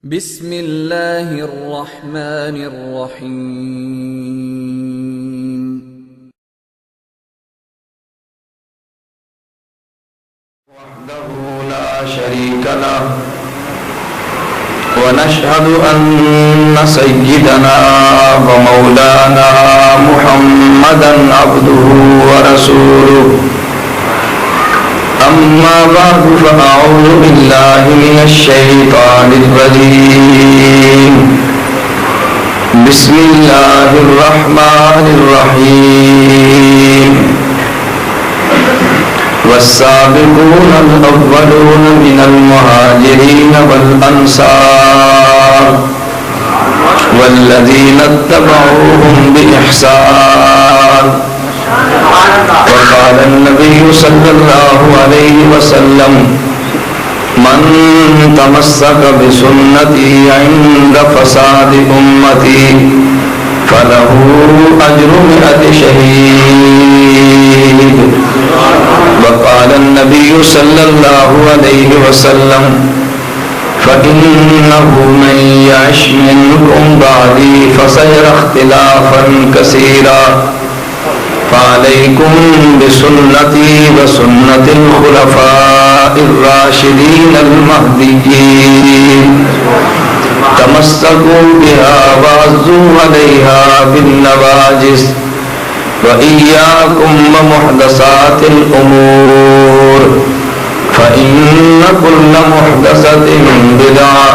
بسم اللہ الرحمن الرحیم وحده لا شريك له ونشهد أن سيدنا ومولانا محمدا عبده ورسوله أما بعد فأعوذ بالله من الشيطان الرجيم بسم الله الرحمن الرحيم والسابقون الأولون من المهاجرين والأنصار والذين اتبعوهم بإحسان وقال النبي صلى الله عليه وسلم من تمسك بسنتي عند فساد أمتي فله أجر 100 شهيد وقال النبي صلى الله عليه وسلم فإنه من يعش منكم بعدي فسيرى اختلافا كثيرا فعليكم بسنتي وسنة الخلفاء الراشدين المهديين تمسكوا بها وعضوا عليها بالنواجذ وإياكم ومحدثات الأمور فإن كل محدثة بدعة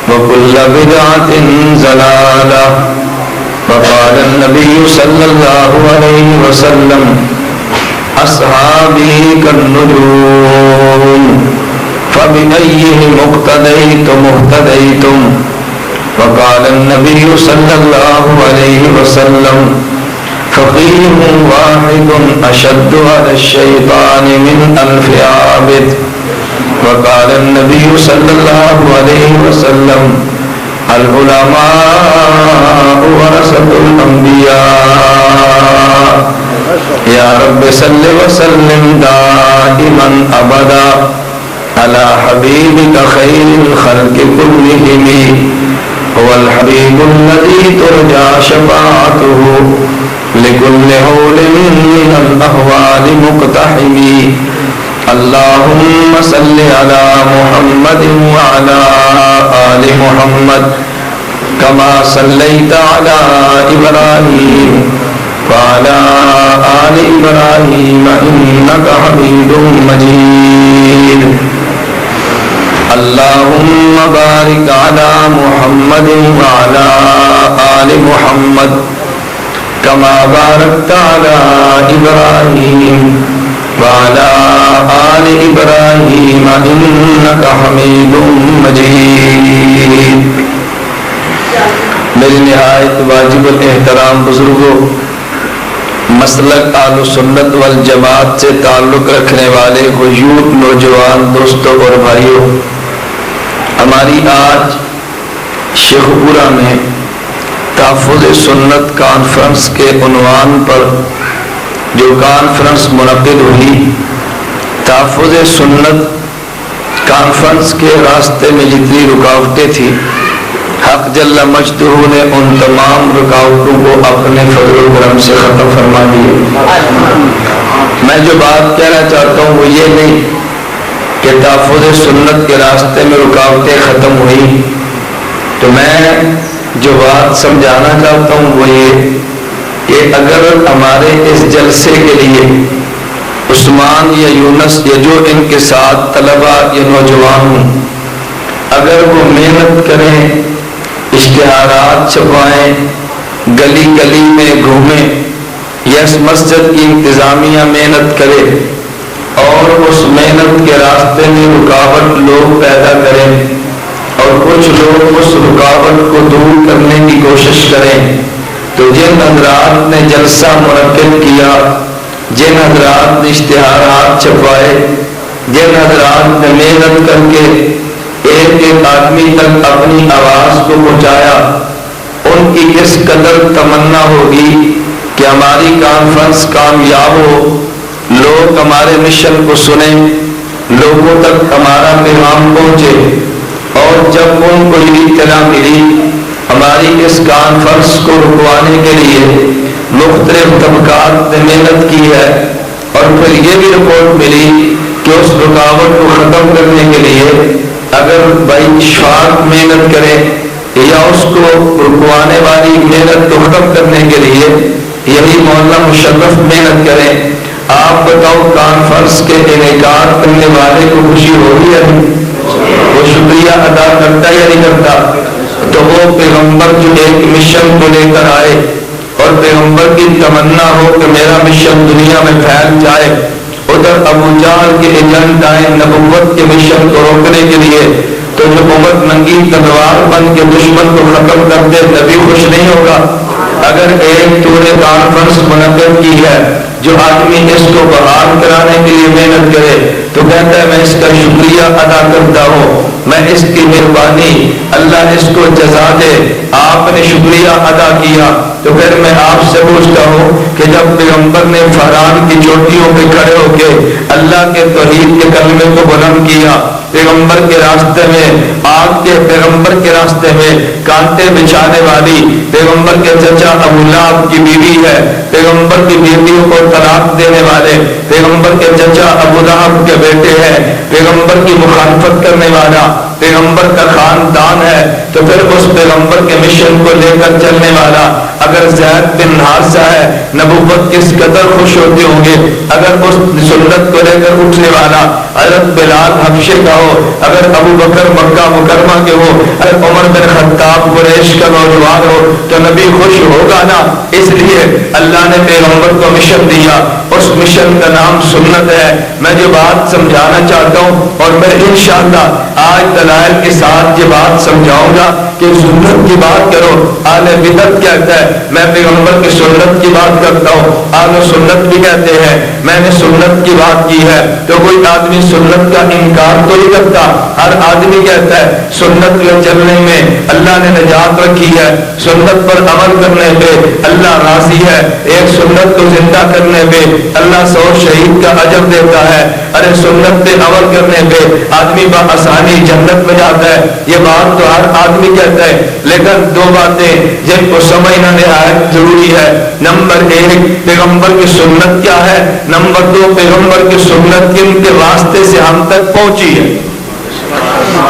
وكل بدعة ضلالة وقال النبي صلى الله عليه وسلم أصحابي كالنجوم فبأيهم اقتديتم اهتديتم وقال النبي صلى الله عليه وسلم فقيه واحد أشد على الشيطان من 1000 عابد وقال النبي صلى الله عليه وسلم العلماء ورثة الأنبياء يا رب صل وسلم دائما أبدا على حبيبك خير الخلق كلهم هو الحبيب الذي ترجى شفاعته لكل هول من الأهوال مقتحم اللهم صل على محمد وعلى آل محمد كما صليت على إبراهيم وعلى آل إبراهيم إنك حميد مجيد اللهم بارك على محمد وعلى آل محمد كما باركت على إبراهيم وعلى آل إبراهيم إنك حميد مجيد میری نہایت واجب الاحترام بزرگوں، مسلک اہل سنت والجماعت سے تعلق رکھنے والے غیور نوجوان دوستوں اور بھائیوں، ہماری آج شیخ پورہ میں تحفظ سنت کانفرنس کے عنوان پر جو کانفرنس منعقد ہوئی، تحفظ سنت کانفرنس کے راستے میں جتنی رکاوٹیں تھیں، حق جل مجدہ نے ان تمام رکاوٹوں کو اپنے فضل و کرم سے ختم فرما دیے۔ میں جو بات کہنا چاہتا ہوں وہ یہ نہیں کہ تحفظ سنت کے راستے میں رکاوٹیں ختم ہوئی، تو میں جو بات سمجھانا چاہتا ہوں وہ یہ کہ اگر ہمارے اس جلسے کے لیے عثمان یا یونس یا جو ان کے ساتھ طلباء یا نوجوان ہوں، اگر وہ محنت کریں، اشتہارات چھپائیں، گلی گلی میں گھومیں، یا اس مسجد کی انتظامیہ محنت کرے اور اس محنت کے راستے میں رکاوٹ لوگ پیدا کریں اور کچھ لوگ اس رکاوٹ کو دور کرنے کی کوشش کریں، تو جن حضرات نے جلسہ منعقد کیا، جن حضرات نے اشتہارات چھپائے، جن حضرات نے محنت کر کے ایک ایک آدمی تک اپنی آواز کو پہنچایا، ان کی کس قدر تمنا ہوگی کہ ہماری کانفرنس کامیاب ہو، لوگ ہمارے مشن کو سنیں، لوگوں تک ہمارا پیغام پہنچے اور جب ان کو یہ اطلاع ملی ہماری اس کانفرنس کو رکوانے کے لیے مختلف طبقات نے محنت کی ہے، اور پھر یہ بھی رپورٹ ملی کہ اس رکاوٹ کو ختم کرنے کے لیے اگر بھائی شفاعت محنت کرے یا اس کو رکوانے والی محنت کو ختم کرنے کے لیے یہی مولانا مشرف محنت کریں، آپ بتاؤ کانفرنس کے انعقاد کرنے والے کو خوشی ہوگی یا نہیں؟ وہ شکریہ ادا کرتا یا نہیں کرتا؟ تو وہ پیغمبر جو ایک مشن کو لے کر آئے اور پیغمبر کی تمنا ہو کہ میرا مشن دنیا میں پھیل جائے، ادھر ابو جہل کے ایجنٹ آئے نبوت کے مشن کو روکنے کے لیے، تو جو امت ننگی تلوار بن کے دشمن کو ختم کر دے نبی خوش نہیں ہوگا؟ اگر ایک تو نے کانفرنس منعقد کی ہے جو آدمی اس کو بحال کرانے کے لیے محنت کرے تو کہتا ہے میں اس کا شکریہ ادا کرتا ہوں، میں اس کی مہربانی اللہ اس کو جزا دے، آپ نے شکریہ ادا کیا۔ تو پھر میں آپ سے پوچھتا ہوں کہ جب پیغمبر نے فہران کی چوٹیوں پہ کھڑے ہو کے اللہ کے توحید کے کلمے کو بلند کیا، پیغمبر کے راستے میں آگ کے، پیغمبر کے راستے میں کانٹے بچھانے والی پیغمبر کے چچا ابو لہب کی بیوی ہے، پیغمبر کی بیویوں کو طلاق دینے والے پیغمبر کے چچا ابو لہب کے بیٹے ہیں، پیغمبر کی مخالفت کرنے والا پیغمبر کا خاندان ہے، تو پھر اس پیغمبر کے مشن کو لے کر چلنے والا اگر زید بن حارثہ ہے، نبوت کس قدر خوش ہوتے ہوں گے اگر اس سنت کو لے کر اٹھنے والا حضرت بلال حبشے کا ہو، اگر ابو بکر مکہ مکرمہ کے ہو، اگر عمر بن خطاب قریش کا نوجوان ہو تو نبی خوش ہوگا نا۔ اس لیے اللہ نے پیغمبر کو مشن دیا، اس مشن کا نام سنت ہے۔ میں جو بات سمجھانا چاہتا ہوں اور میں انشاءاللہ آج دلائل کے ساتھ یہ بات سمجھاؤں گا کہ سنت کی بات کرو، اہل بدعت کہتا ہے میں پیغمبر کی سنت کی بات کرتا ہوں، اہل سنت بھی کہتے ہیں میں نے سنت کی بات کی ہے، تو کوئی آدمی سنت کا انکار تو نہیں کرتا، ہر آدمی کہتا ہے سنت کے چلنے میں اللہ نے نجات رکھی ہے، سنت پر عمل کرنے پہ اللہ راضی ہے، ایک سنت کو زندہ کرنے پہ اللہ 100 شہید کا اجر دیتا ہے، ارے سنت پہ عمل کرنے پہ آدمی بآسانی جنت میں جاتا ہے، یہ بات تو ہر آدمی کہتا ہے، لیکن دو باتیں جن کو سمجھنا نہایت ضروری ہے۔ نمبر 1 پیغمبر کی سنت کیا ہے، نمبر 2 پیغمبر کی سنت کن کے واسطے سے ہم تک پہنچی ہے۔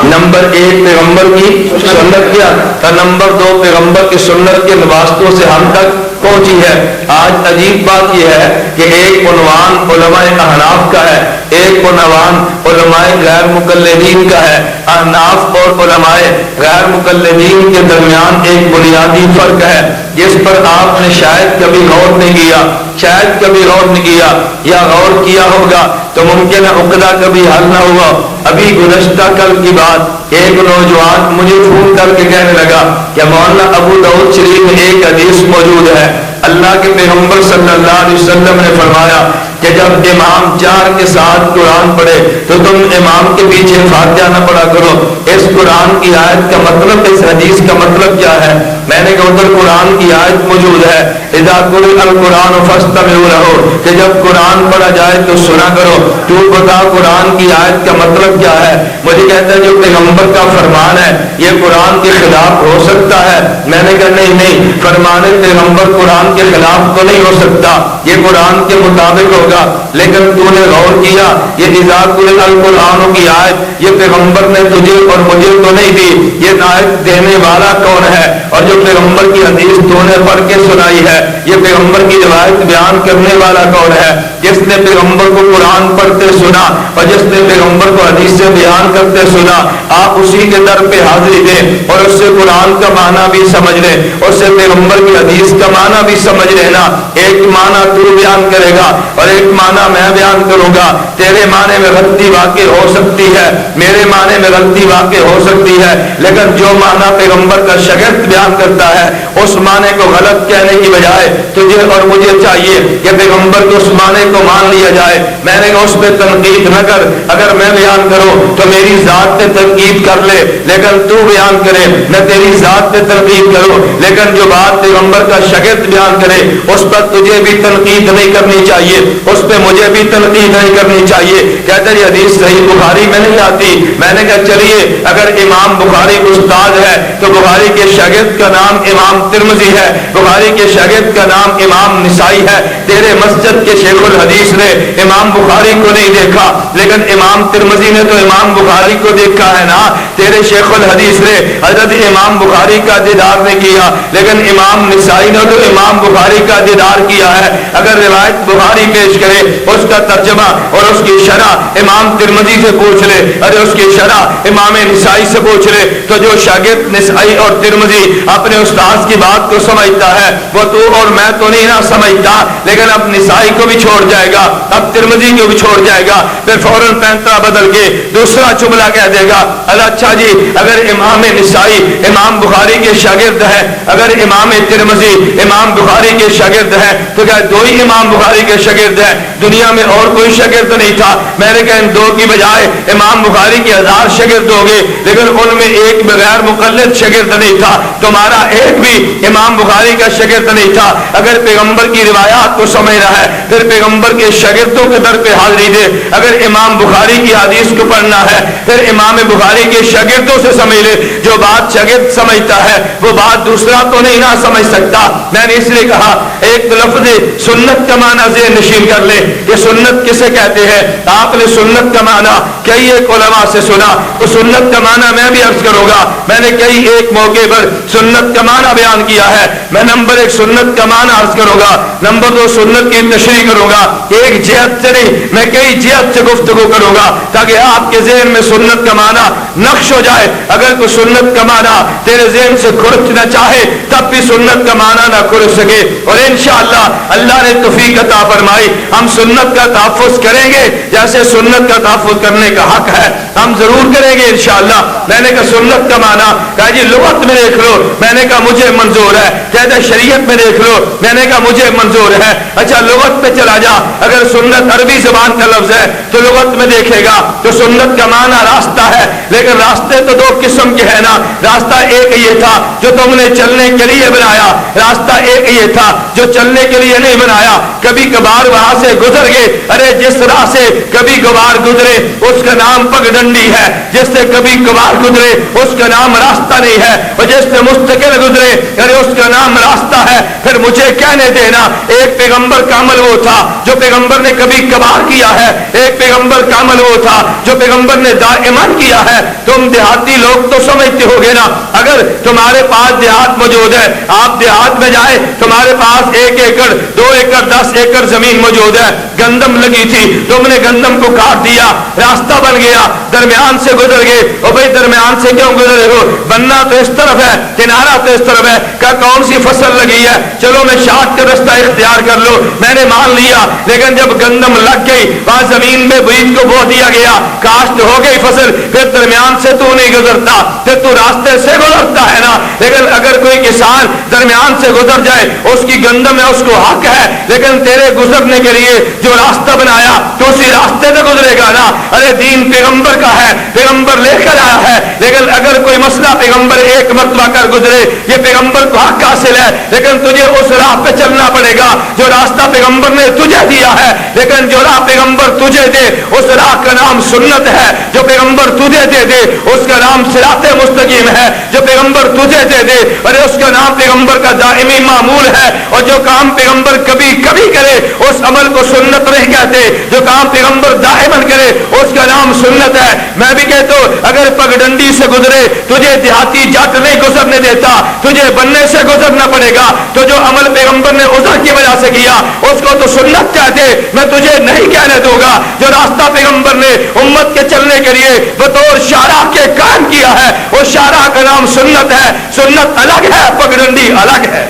نمبر 1 پیغمبر کی سنت کیا تھا، نمبر 2 پیغمبر کی سنت کے واسطوں سے ہم تک پہنچی ہے۔ آج عجیب بات یہ ہے کہ ایک عنوان علماء احناف کا ہے، ایک عنوان علماء غیر مقلدین کا ہے۔ احناف اور علماء غیر مقلدین کے درمیان ایک بنیادی فرق ہے جس پر آپ نے شاید کبھی غور نہیں کیا، شاید کبھی غور نہیں کیا، یا غور کیا ہوگا تو ممکن ہے عقدہ کبھی حل نہ ہوا۔ ابھی گزشتہ کل کی بات، ایک نوجوان مجھے فون کر کے کہنے لگا کہ مولانا ابو داؤد شریف میں ایک حدیث موجود ہے، اللہ کے پیغمبر صلی اللہ علیہ وسلم نے فرمایا کہ جب امام 4 کے ساتھ قرآن پڑھے تو تم امام کے پیچھے فاتحہ نہ پڑھا کرو۔ اس قرآن کی آیت کا مطلب، اس حدیث کا مطلب کیا ہے؟ میں نے کہا ادھر قرآن کی آیت موجود ہے اذا قرئ القرآن فاستمعوا له، کہ جب قرآن پڑھا جائے تو سنا کرو۔ تو بتا قرآن کی آیت کا مطلب کیا ہے؟ مجھے کہتا ہے جو پیغمبر کا فرمان ہے یہ قرآن کے خلاف ہو سکتا ہے؟ میں نے کہا نہیں، فرمان پیغمبر قرآن کے خلاف تو نہیں ہو سکتا، یہ قرآن کے مطابق ہوگا، لیکن تو نے غور کیا یہ اذا قرئ القرآن کی آیت یہ پیغمبر نے تجھے اور مجھے تو نہیں دی، یہ آیت دینے والا کون ہے؟ اور جو پیغمبر کی حدیث تو نے پڑھ کے سنائی ہے یہ پیغمبر کی روایت بیان کرنے والا کون ہے؟ جس نے پیغمبر کو قرآن پڑھتے سنا اور جس نے پیغمبر کو حدیث سے بیان کرتے سنا، آپ اسی کے در پہ حاضری دیں اور اس سے قرآن کا معنی بھی سمجھ لیں، اس سے پیغمبر کی حدیث کا معنی بھی سمجھ لینا۔ ایک معنی تو بیان کرے گا اور ایک معنی میں بیان کروں گا، تیرے معنی میں غلطی واقع ہو سکتی ہے، میرے معنی میں غلطی واقع ہو سکتی ہے، لیکن جو معنی پیغمبر کا شاگرد بیان کرتا ہے اس معنی کو غلط کہنے کی بجائے تجھے اور مجھے چاہیے کہ پیغمبر کے اس معنی کو مان لیا جائے. میں نے کہا اس پہ تنقید نہ کر, اگر میں بیان کروں تو میری ذات پہ تنقید کر لے, لیکن تو بیان کرے میں تیری ذات پہ تنقید کروں, لیکن جو بات پیغمبر کا شاگرد بیان کرے اس پر تجھے بھی تنقید نہیں کرنی چاہیے, اس پہ مجھے بھی تنقید نہیں کرنی چاہیے. کہتے ہیں یہ حدیث صحیح بخاری میں نہیں آتی. میں نے کہا چلیے اگر امام بخاری استاد ہے تو بخاری کے شاگرد کا نام امام ترمذی ہے, بخاری کے شاگرد کا نام امام نسائی ہے. تیرے مسجد کے شیخ الحدیث نے امام بخاری کو نہیں دیکھا, لیکن امام ترمذی نے تو امام بخاری کو دیکھا ہے نا. تیرے شیخ الحدیث نے حضرت امام بخاری کا دیدار نہیں کیا, لیکن امام نسائی نے تو امام بخاری کا دیدار کیا ہے. اگر روایت بخاری پیش کرے اس کا ترجمہ اور اس کی شرح امام ترمذی سے پوچھ لے, ارے اس کی شرح امام نسائی سے پوچھ لے, تو جو شاگرد نسائی اور ترمذی اپنے استاد کی بات کو سمجھتا ہے وہ تو اور میں تو نہیں نہ سمجھتا, لیکن اب نسائی کو بھی چھوڑ جائے گا, اب ترمذی کو بھی چھوڑ جائے گا, پھر فوراً پینترا بدل کے دوسرا جملہ کہہ دے گا. اچھا جی اگر امام نسائی امام بخاری کے شاگرد ہے, اگر امام ترمذی امام بخاری کے شاگرد ہے تو کیا دو ہی امام بخاری کے شاگرد ہیں, دنیا میں اور کوئی شاگرد نہیں تھا؟ میں نے کہا ان دو کی بجائے امام بخاری کے 1000 شاگرد ہو گئے, لیکن ان میں ایک بغیر مقلد شاگرد نہیں تھا, تمہارا ایک بھی امام بخاری کا شاگرد نہیں تھا. اگر پیغمبر کی روایات کو سمجھ رہا ہے پھر پیغمبر کے شاگردوں کے در پہ حاضری دے. اگر امام بخاری کی حدیث کو پڑھنا ہے پھر امام بخاری کے شاگردوں سے سمجھ لے. جو بات شاگرد سمجھتا ہے وہ بات دوسرا تو نہیں نہ سمجھ سکتا. میں نے اس لیے کہا ایک لفظ سنت کا معنی ذہن نشین کر لے. یہ سنت کسے کہتے ہیں؟ آپ نے سنت کا معنی کئی ایک علماء سے سنا, تو سنت کا معنی میں بھی عرض کروں گا. میں نے کئی ایک موقع پر سنت کا معنی بیان کیا ہے. میں نمبر 1 سنت کا معنی عرض کروں گا, نمبر 2 سنت کی تشریح کروں گا. ایک جہت سے نہیں میں کئی جہت سے گفتگو کروں گا تاکہ آپ کے ذہن میں سنت کا معنی نقش ہو جائے. اگر کوئی سنت کا معنی تیرے ذہن سے کھرچنا چاہے تب بھی سنت کا معنی نہ کھرچ سکے. اور انشاءاللہ اللہ نے توفیق عطا فرمائی ہم سنت کا تحفظ کریں گے, جیسے سنت کا تحفظ کرنے کا حق ہے ہم ضرور کریں گے انشاءاللہ. میں نے کہا سنت کا معنی, کہا جی لغت میں دیکھ لو. میں نے کہا مجھے منظور ہے. کہتا ہے شریعت میں دیکھ لو. میں نے کہا مجھے منظور ہے. اچھا لغت پہ چلا جا, اگر سنت عربی زبان کا لفظ ہے تو لغت میں دیکھے گا تو سنت کا معنی راستہ ہے, لیکن راستے تو 2 قسم کے ہیں نا. راستہ ایک یہ تھا جو تم نے چلنے کے لیے بنایا, راستہ ایک یہ تھا جو چلنے کے لیے نہیں بنایا. کبھی کبھار وہاں سے گزر گئے, ارے جس راہ سے کبھی کبھار گزرے اس کا نام پگڈنڈی ہے, جس سے کبھی کبھار گزرے اس کا نام راستہ نہیں ہے, اور جس سے مستقل گزرے ارے اس کا نام راستہ ہے. پھر مجھے کہنے دینا ایک پیغمبر کا عمل وہ تھا جو پیغمبر نے کبھی کبھار کیا ہے, ایک پیغمبر کا عمل وہ تھا جو پیغمبر نے دائماً کیا ہے. تم دیہاتی لوگ تو سمجھتے ہوگے نا, اگر تمہارے پاس دیہات موجود ہے, آپ دیہات میں جائیں تمہارے پاس 1 ایکڑ 2 ایکڑ 10 ایکڑ زمین موجود ہے, گندم لگی تھی, تم نے گندم کو کاٹ دیا, راستہ بن گیا, درمیان سے گزر گئے. اور بھائی درمیان سے کیوں گزرے ہو؟ بننا تو اس طرف ہے, کنارہ تو اس طرف ہے. کیا کون سی فصل لگی ہے, چلو میں شاٹ کا رستہ اختیار کر لو, میں نے مان لیا. لیکن جب گندم لگ گئی وہاں زمین میں بیج کو بو دیا گیا, کاشت ہو گئی فصل, پھر درمیان سے تو نہیں گزرتا, پھر تو راستے سے گزرتا ہے نا. لیکن اگر کوئی کسان درمیان سے گزر جائے اس کی گندم ہے, اس کو حق ہے, لیکن تیرے گزرنے کے لیے جو راستہ بنایا تو اسی راستے سے گزرے گا نا. ارے دین پیغمبر کا ہے, پیغمبر لے کر آیا ہے, لیکن اگر کوئی مسئلہ پیغمبر ایک مرتبہ کر گزرے یہ پیغمبر کو حق حاصل ہے, لیکن تجھے اس راہ پہ چلنا پڑے گا جو راستہ پیغمبر نے تجھے دیا ہے. لیکن جو راہ پیغمبر تجھے دے اس راہ کا نام سنت ہے, جو پیغمبر تجھے دے اس کا نام صراط مستقیم ہے, جو پیغمبر تجھے دے ارے اس کا نام پیغمبر کا دائمی معمول ہے. اور جو کام پیغمبر کبھی کبھی کرے اس عمل کو سنت نہیں کہتے, جو کام پیغمبر دائماً کرے اس کا نام سنت ہے. میں بھی کہتا ہوں اگر پگڈنڈی سے گزرے تجھے دیہاتی جٹ نہیں گزرنے دیتا, تجھے بننے سے گزرنا پڑے گا. تو جو عمل پیغمبر نے عذر کی وجہ سے کیا اس کو تو سنت کہتے, میں تجھے نہیں کہنے دوں گا. جو راستہ پیغمبر نے امت کے چلنے کے لیے بطور شارع کے قائم کیا ہے اس شارع کا نام سنت ہے. سنت الگ ہے, پگڈنڈی الگ ہے.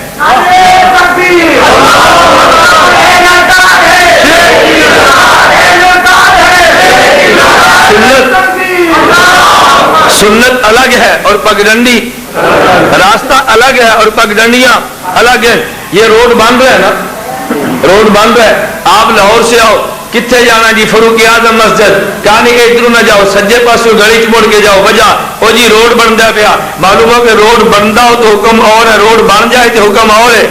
سنت الگ ہے اور پگڈنڈی، راستہ الگ ہے اور پگڈنڈیاں الگ ہیں۔ یہ روڈ بن رہا ہے نا، روڈ بن رہا ہے۔ آپ لاہور سے آؤ، کتنے جانا جی؟ فاروق اعظم مسجد، کہانی کہ ادھر نہ جاؤ، سجے پاسوں گلی چ مڑ کے جاؤ، وجہ وہ جی روڈ بنتا پیا۔ معلوم ہو کہ روڈ بنتا ہو تو حکم اور ہے، روڈ بن جائے تو حکم اور ہے،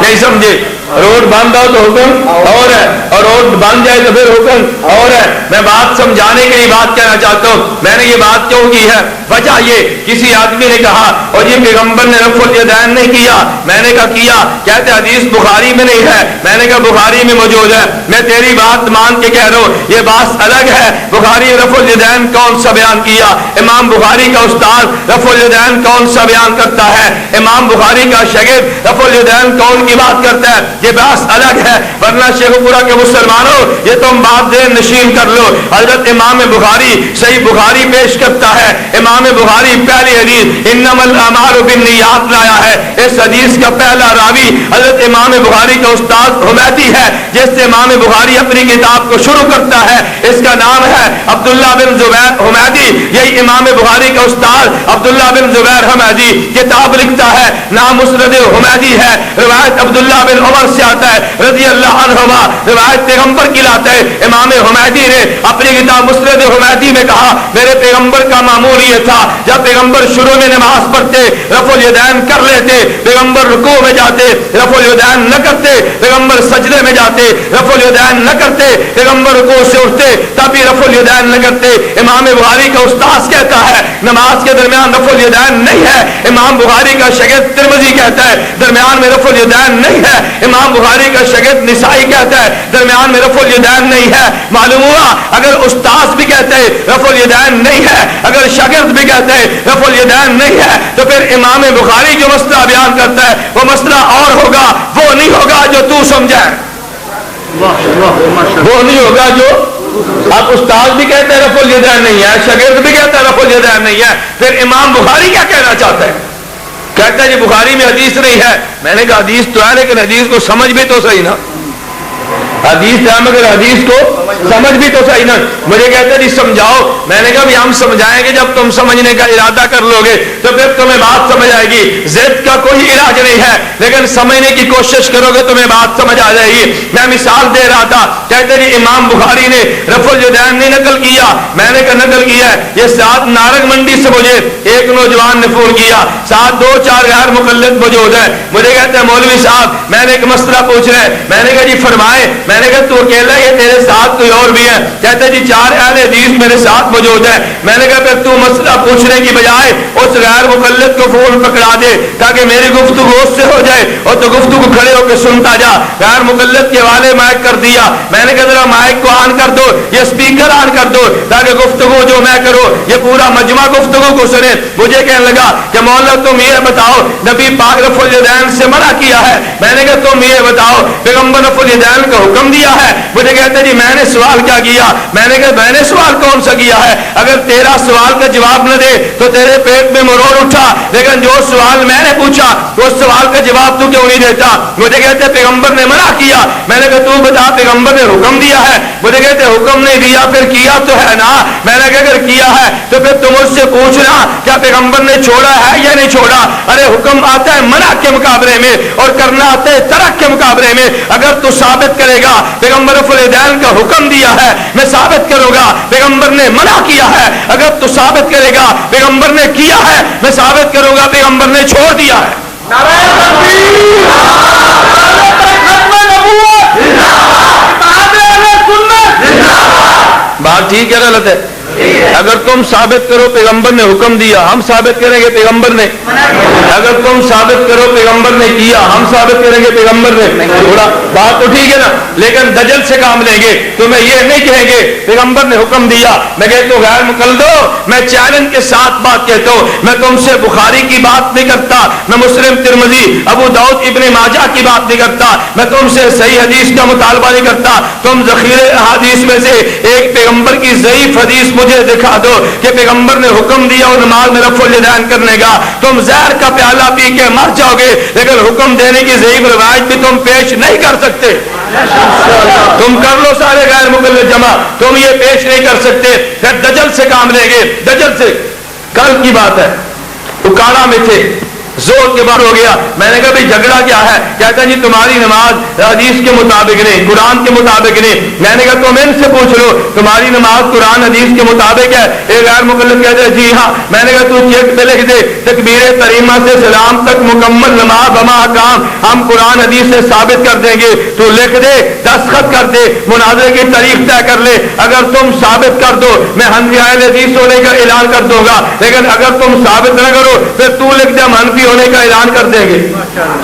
نہیں سمجھے؟ روڈ بنتا ہو تو حکم اور ہے، اور روڈ بن جائے تو پھر حکم اور ہے۔ میں بات سمجھانے کے لیے بات کہنا چاہتا ہوں۔ میں نے یہ بات کیوں کی ہے؟ وجہ یہ، کسی آدمی نے کہا اور یہ پیغمبر نے رفع الیدین نہیں کیا۔ میں نے کہا کیا، کہتے حدیث بخاری میں نہیں ہے۔ میں نے کہا بخاری میں موجود ہے۔ میں تیری بات مان کے کہہ رہا ہوں، یہ بات الگ ہے۔ بخاری رفع الیدین کون سا بیان کیا؟ امام بخاری کا استاد رفع الیدین کون سا بیان کرتا ہے؟ امام بخاری کا شاگرد رفع الیدین کون کی بات کرتا ہے؟ یہ بات الگ ہے۔ ورنہ شیخ پورا کے مسلمانوں، یہ تم بات ذہن نشین کر لو۔ حضرت امام بخاری صحیح بخاری پیش کرتا ہے۔ امام بخاری پہلی حدیث انما الاعمال بالنیات لایا ہے۔ اس حدیث کا پہلا راوی حضرت امام بخاری کا استاد حمیدی ہے، جس سے امام بخاری اپنی کتاب کو شروع کرتا ہے۔ اس کا نام ہے عبداللہ بن زبیر حمیدی۔ یہی امام بخاری کا استاد عبداللہ بن زبیر حمیدی کتاب لکھتا ہے، نام مسند حمیدی ہے۔ روایت عبداللہ بن عمر سے آتا ہے رضی اللہ عنہما، روایت پیغمبر کی لاتا ہے۔ امام حمیدی نے اپنی کتاب مسند حمیدی میں کہا میرے پیغمبر کا معمول یہ تھا، جب پیغمبر شروع میں نماز پڑھتے رفع الیدین کر لیتے، پیغمبر رکوع میں جاتے رفع الیدین نہ کرتے، پیغمبر سجدے میں جاتے رفع الیدین نہ کرتے، پیغمبر رکوع سے اٹھتے تب بھی رفع الیدین نہ کرتے۔ امام بخاری کا استاد کہتا ہے نماز کے درمیان رفع الیدین نہیں ہے۔ امام بخاری کا شاگرد ترمذی کہتا ہے درمیان میں رفع الیدین نہیں ہے۔ امام بخاری کا شاگرد نسائی کہتا ہے درمیان میں رفع الیدین نہیں ہے۔ معلوم ہوا اگر استاد بھی کہتے ہیں رفع الیدین نہیں ہے، اگر شاگرد بھی کہتے ہیں رفع الیدین نہیں ہے، تو پھر امام بخاری جو مسئلہ بیان کرتا ہے وہ مسئلہ اور ہوگا، وہ نہیں ہوگا جو تو سمجھے، وہ نہیں ہوگا جو اب استاد بھی کہتے ہیں رفع الیدین نہیں ہے، شاگرد بھی کہتا ہے رفع الیدین نہیں ہے، پھر امام بخاری کیا کہنا چاہتا ہے؟ کہتا ہے جی بخاری میں حدیث نہیں ہے۔ میں نے کہا حدیث تو ہے لیکن حدیث کو سمجھ بھی تو صحیح نا، حدیث ہے مگر حدیث کو سمجھ بھی تو صحیح نا۔ مجھے کہتے ہیں جی سمجھاؤ۔ میں نے کہا بھی ہم سمجھائیں گے جب تم سمجھنے کا ارادہ کر لو گے تو پھر تمہیں بات سمجھ آئے گی۔ ضد کا کوئی علاج نہیں ہے لیکن سمجھنے کی کوشش کرو گے تمہیں بات سمجھ آ جائے گی۔ میں مثال دے رہا تھا، کہتے جی امام بخاری نے رفع الیدین نہیں نقل کیا۔ میں نے کہا نقل کیا ہے، یہ ساتھ نارنگ منڈی سے مجھے ایک نوجوان نے فون کیا، ساتھ 2-4 غیر مقلد موجود ہیں۔ مجھے کہتے ہیں مولوی صاحب میں نے ایک مسئلہ پوچھ رہے ہیں۔ میں نے کہا جی فرمائے۔ میں نے کہا تو اکیلا ہے تیرے ساتھ کوئی اور بھی ہے؟ کہتے جی 4 اہل حدیث میرے ساتھ موجود ہیں۔ میں نے کہا پھر تو مسئلہ پوچھنے کی بجائے اس غیر مقلد کو فون پکڑا دے تاکہ میری گفتگو اس سے ہو جائے اور تو گفتگو کھڑے ہو کے سنتا جا۔ غیر مقلد کے حوالے مائک کر دیا۔ میں نے کہا ذرا مائک کو آن کر دو، یہ اسپیکر آن کر دو تاکہ گفتگو جو میں کروں یہ پورا مجمع گفتگو کو سنے۔ مجھے کہنے لگا کہ مولا تم یہ بتاؤ نبی پاک رفع الیدین سے منع کیا ہے؟ میں نے کہا تم یہ بتاؤ پیغمبر رفع الیدین کا حکم دیا ہے؟ مجھے کہتے جی میں نے سوال کیا کیا؟ میں نے کہا میں نے سوال کون سا کیا ہے؟ اگر تیرا سوال کا جواب نہ دے تو تیرے پیٹ میں مروڑ اٹھا، لیکن جو سوال میں نے پوچھا اس سوال کا جواب تو کیوں نہیں دیتا؟ مجھے کہتے پیغمبر نے منع کیا۔ میں نے کہا تو بتا پیغمبر نے حکم دیا ہے؟ مجھے کہتے حکم نہیں دیا پھر کیا تو ہے نا۔ میں نے کہا اگر کیا ہے تو پھر تم اس سے پوچھنا کیا پیغمبر نے چھوڑا ہے یا نہیں چھوڑا؟ ارے حکم آتا ہے منع کے مقابلے میں اور کرنا آتا ہے ترک کے مقابلے میں۔ اگر تو ثابت کرے گا پیغمبر رفع الیدین کا حکم دیا ہے، میں ثابت کروں گا پیغمبر نے منع کیا ہے۔ اگر تو ثابت کرے گا پیغمبر نے کیا ہے، میں ثابت کروں گا پیغمبر نے چھوڑ دیا ہے۔ نعرہ تکبیر، ختم نبوت، اتحاد اہل سنت۔ بات ٹھیک ہے غلط ہے؟ اگر تم ثابت کرو پیغمبر نے حکم دیا، ہم ثابت کریں گے پیغمبر نے۔ اگر تم ثابت کرو پیغمبر نے کیا، ہم ثابت کریں گے پیغمبر نے چھوڑا۔ بات تو ٹھیک ہے نا، لیکن دجل سے کام لیں گے۔ تمہیں یہ نہیں کہیں گے پیغمبر نے حکم دیا۔ میں کہتا ہوں غیر مقلدو، میں چیلنج کے ساتھ بات کہتا ہوں، میں تم سے بخاری کی بات نہیں کرتا، میں مسلم، ترمذی، ابو داؤد، ابن ماجہ کی بات نہیں کرتا، میں تم سے صحیح حدیث کا مطالبہ نہیں کرتا۔ تم ذخیرے احادیث میں سے ایک پیغمبر کی ضعیف حدیث مجھے دکھا دو کہ پیغمبر نے حکم دیا اور نماز میں رفع الیدین کرنے کا۔ تم زہر کا پیالہ پی کے مر جاؤ گے لیکن حکم دینے کی ضعیف روایت بھی تم پیش نہیں کر سکتے۔ تم کر لو سارے غیر مقلد جمع، تم یہ پیش نہیں کر سکتے، پھر دجل سے کام لیں گے، دجل سے۔ کل کی بات ہے، اکاڑا میں تھے، زور کے بعد ہو گیا، میں نے کہا بھئی جھگڑا کیا ہے؟ کہتا جی تمہاری نماز حدیث کے مطابق نہیں، قرآن کے مطابق نہیں۔ میں نے کہا تم ان سے پوچھ لو تمہاری نماز قرآن حدیث کے مطابق ہے؟ ایک غیر مقلد کہتا ہے جی ہاں۔ میں نے کہا تو چیک پہ لکھ دے تکبیر تحریمہ سے سلام تک مکمل نماز بما احکام ہم قرآن حدیث سے ثابت کر دیں گے، تو لکھ دے، دستخط کر دے، مناظرے کی تاریخ طے کر لے۔ اگر تم ثابت کر دو میں حنفی اہل حدیث ہونے کا اعلان کر دوں گا، لیکن اگر تم ثابت نہ کرو پھر تو لکھ دے ہم حنفی ہونے کا اعلان کر دیں گے۔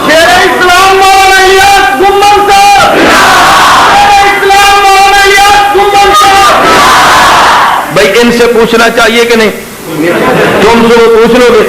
شیر اسلام مولانا الیاس گمن صاحب، شیر اسلام مولانا الیاس گمن صاحب۔ بھائی ان سے پوچھنا چاہیے کہ نہیں؟ تم سے وہ پوچھ لو گے؟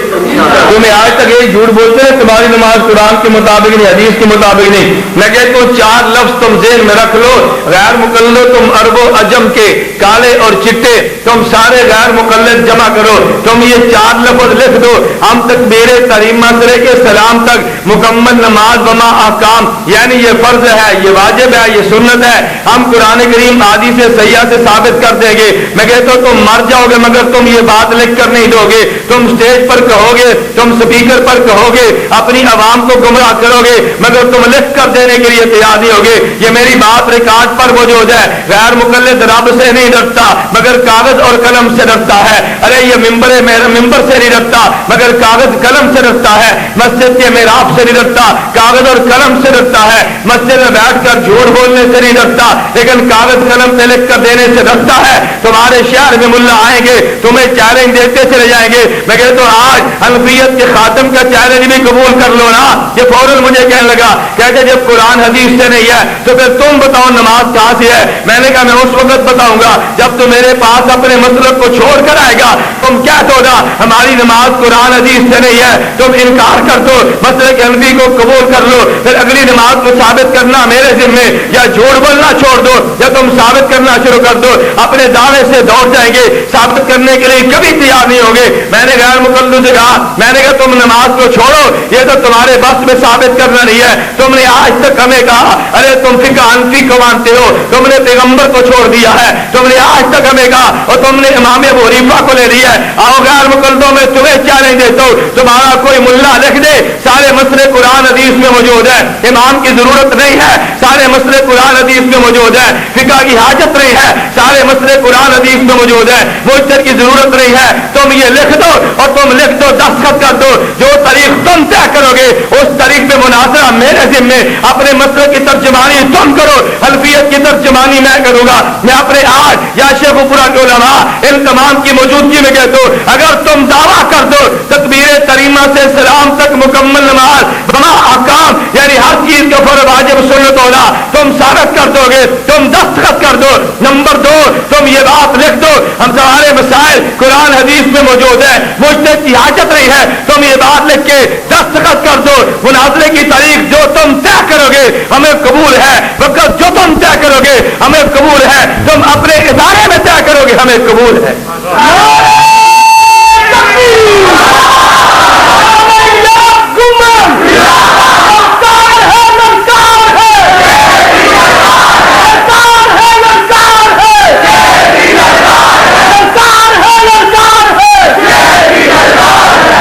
تمہیں آج تک یہ جھوٹ بولتے ہیں تمہاری نماز قرآن کے مطابق نہیں، حدیث کے مطابق نہیں۔ میں کہتا ہوں چار لفظ تم ذہن میں رکھ لو، غیر مقلد تم عرب و عجم کے، کالے اور چٹے، تم سارے غیر مقلد جمع کرو، تم یہ چار لفظ لکھ دو، ہم تکبیر تحریمہ سے لے کے سلام تک مکمل نماز بما احکام، یعنی یہ فرض ہے، یہ واجب ہے، یہ سنت ہے، ہم قرآن کریم حدیث صحیحہ سے ثابت کر دیں گے۔ میں کہتا ہوں تم مر جاؤ گے مگر تم یہ بات لکھ کر نہیں دو گے، تم سٹیج پر کہو گے، تم سپیکر پر کہو گے، اپنی عوام کو گمراہ کرو گے، مگر تم لکھ کر دینے کے لیے تیار نہیں ہوگے۔ یہ میری بات ریکارڈ پر موجود ہے، غیر مقلد رب سے نہیں ڈرتا مگر کاغذ اور قلم سے ڈرتا ہے۔ ارے یہ ممبر سے نہیں ڈرتا مگر کاغذ قلم سے ڈرتا ہے، مسجد کے محراب سے نہیں ڈرتا کاغذ اور قلم سے ڈرتا ہے، مسجد میں بیٹھ کر جھوٹ بولنے سے نہیں ڈرتا لیکن کاغذ قلم سے لکھ کر دینے سے ڈرتا ہے۔ تمہارے شہر میں ملا آئیں گے تمہیں چیلنج دیتے چلے جائیں گے، میں کہتا ہوں آج حنفیت کے خاتم کا چیلنج بھی قبول کر لو نا۔ یہ فوراً مجھے کہنے لگا، کہتے جب قرآن حدیث سے نہیں ہے تو پھر تم بتاؤ نماز کہاں سے ہے؟ میں نے کہا میں اس وقت بتاؤں گا جب تم میرے پاس اپنے مسلک کو چھوڑ کر آئے گا۔ تم کیا تو گا ہماری نماز قرآن حدیث سے نہیں ہے، تم انکار کر دو، مسلک حنفی کو قبول کر لو، پھر اگلی نماز کو ثابت کرنا میرے ذمے، یا جھوٹ بولنا چھوڑ دو یا تم ثابت کرنا شروع کر دو۔ اپنے دعوے سے دوڑ جائیں گے، ثابت کرنے کے لیے کبھی تیار نہیں ہوگے۔ میں نے غیر مقلد سے کہا، میں نے کہا تم نماز کو چھوڑو، یہ تو تمہارے بس میں ثابت کرنا نہیں ہے۔ تم نے آج تک ہمیں کہا ارے تم فقہ حنفی کو مانتے ہو، تم نے پیغمبر کو چھوڑ دیا ہے، تم نے آج تک ہمیں کہا اور تم نے امام ابو حنیفہ کو لے لیا ہے۔ آؤ غیر مقلدوں میں تمہیں چیلنج دیتا ہوں، تمہارا کوئی ملا لکھ دے سارے مسئلے قرآن حدیث میں موجود ہے، امام کی ضرورت نہیں ہے، سارے مسئلے قرآن حدیث میں موجود ہے، فقہ کی حاجت نہیں ہے، سارے مسئلے قرآن حدیث میں موجود ہے، مجتہد کی ضرورت نہیں ہے۔ تم یہ لکھ دو اور تم لکھ دو، دستخط کر دو، جو تاریخ تم طے کرو گے اس تاریخ پہ مناظرہ میرے ذمے، اپنے مسئلے کی ترجمانی تم کرو، حنفیت کی ترجمانی میں کروں گا۔ میں اپنے آج یا شیخ پورا کے علماء ان تمام کی موجودگی میں کہتا ہوں، اگر تم دعویٰ کر دو تکبیر تحریمہ سے سلام تک مکمل نماز بما احکام، یعنی ہر چیز کے اوپر واجب سنت ہونا تم ثابت کر دو گے، تم دستخط کر دو۔ نمبر دو، تم یہ بات لکھ دو ہم سارے مسائل قرآن حدیث میں موجود ہے، مجتہد کی حاجت نہیں ہے، تم یہ بات لکھ کے دستخط کر دو۔ مناظرے کی تاریخ جو تم طے کرو گے ہمیں قبول ہے، وقت جو تم طے کرو گے ہمیں قبول ہے، تم اپنے ادارے میں طے کرو گے ہمیں قبول ہے۔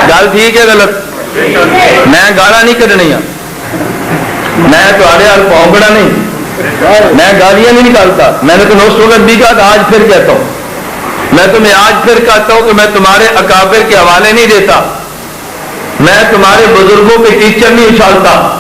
گل ٹھیک ہے غلط؟ میں گالا نہیں کڈنی، میں تھوڑے حال پونگڑا نہیں، میں گالیاں نہیں نکالتا۔ میں نے تمہیں اس وقت بھی کہا کہ آج پھر کہتا ہوں، میں تمہیں آج پھر کہتا ہوں کہ میں تمہارے اکابر کے حوالے نہیں دیتا، میں تمہارے بزرگوں کے ٹیچر نہیں اچھالتا،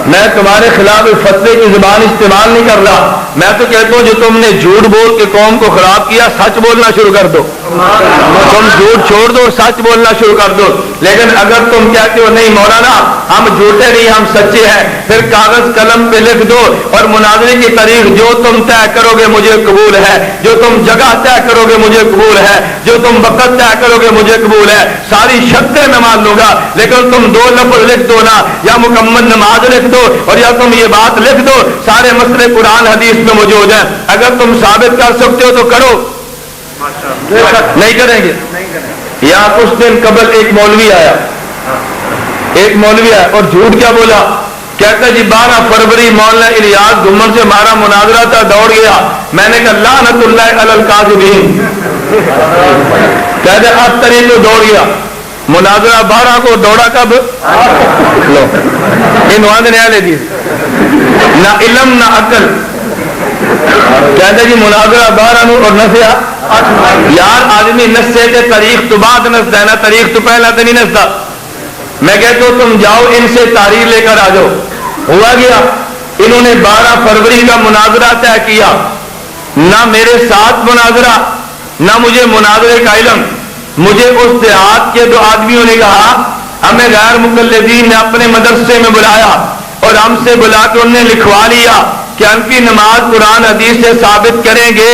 میں تمہارے خلاف فتوے کی زبان استعمال نہیں کر رہا۔ میں تو کہتا ہوں جو تم نے جھوٹ بول کے قوم کو خراب کیا، سچ بولنا شروع کر دو، تم جھوٹ چھوڑ دو، سچ بولنا شروع کر دو۔ لیکن اگر تم کہتے ہو نہیں مولانا ہم جھوٹے نہیں ہم سچے ہیں، پھر کاغذ قلم پہ لکھ دو اور مناظرے کی تاریخ جو تم طے کرو گے مجھے قبول ہے، جو تم جگہ طے کرو گے مجھے قبول ہے، جو تم وقت طے کرو گے مجھے قبول ہے، ساری شرطیں میں مان لوں گا۔ لیکن تم دو لفظ لکھ دو نا، یا مکمل نماز لکھ دو اور یا تم یہ بات لکھ دو سارے مسئلے قرآن حدیث میں موجود ہیں۔ اگر تم ثابت کر سکتے ہو تو کرو، نہیں کریں گے۔ یہاں کچھ دن قبل ایک مولوی آیا اور جھوٹ کیا بولا، کہتا جی 12 فروری مولانا الیاس گھمن سے ہمارا مناظرہ تھا، دوڑ گیا. میں نے کہا لعنت اللہ علی الکاذبین. کہتے اب تری تو دوڑ گیا. مناظرہ 12 کو، دوڑا کب؟ لو انوان نے لے دی، نہ علم نہ عقل. کہتے جی مناظرہ 12 نو اور نسیا یار آدمی نسے تے تاریخ تو بعد نستا ہے نا، تاریخ تو پہلا تو نہیں نستا. میں کہتا ہوں تم جاؤ ان سے تاریخ لے کر آ جاؤ. ہوا گیا، انہوں نے 12 فروری کا مناظرہ طے کیا. نہ میرے ساتھ مناظرہ، نہ مجھے مناظرے کا علم. مجھے اس دیہات کے 2 آدمیوں نے کہا، ہمیں غیر مقلدین نے اپنے مدرسے میں بلایا اور ہم سے بلا کے انہوں نے لکھوا لیا کہ حنفی نماز قرآن حدیث سے ثابت کریں گے،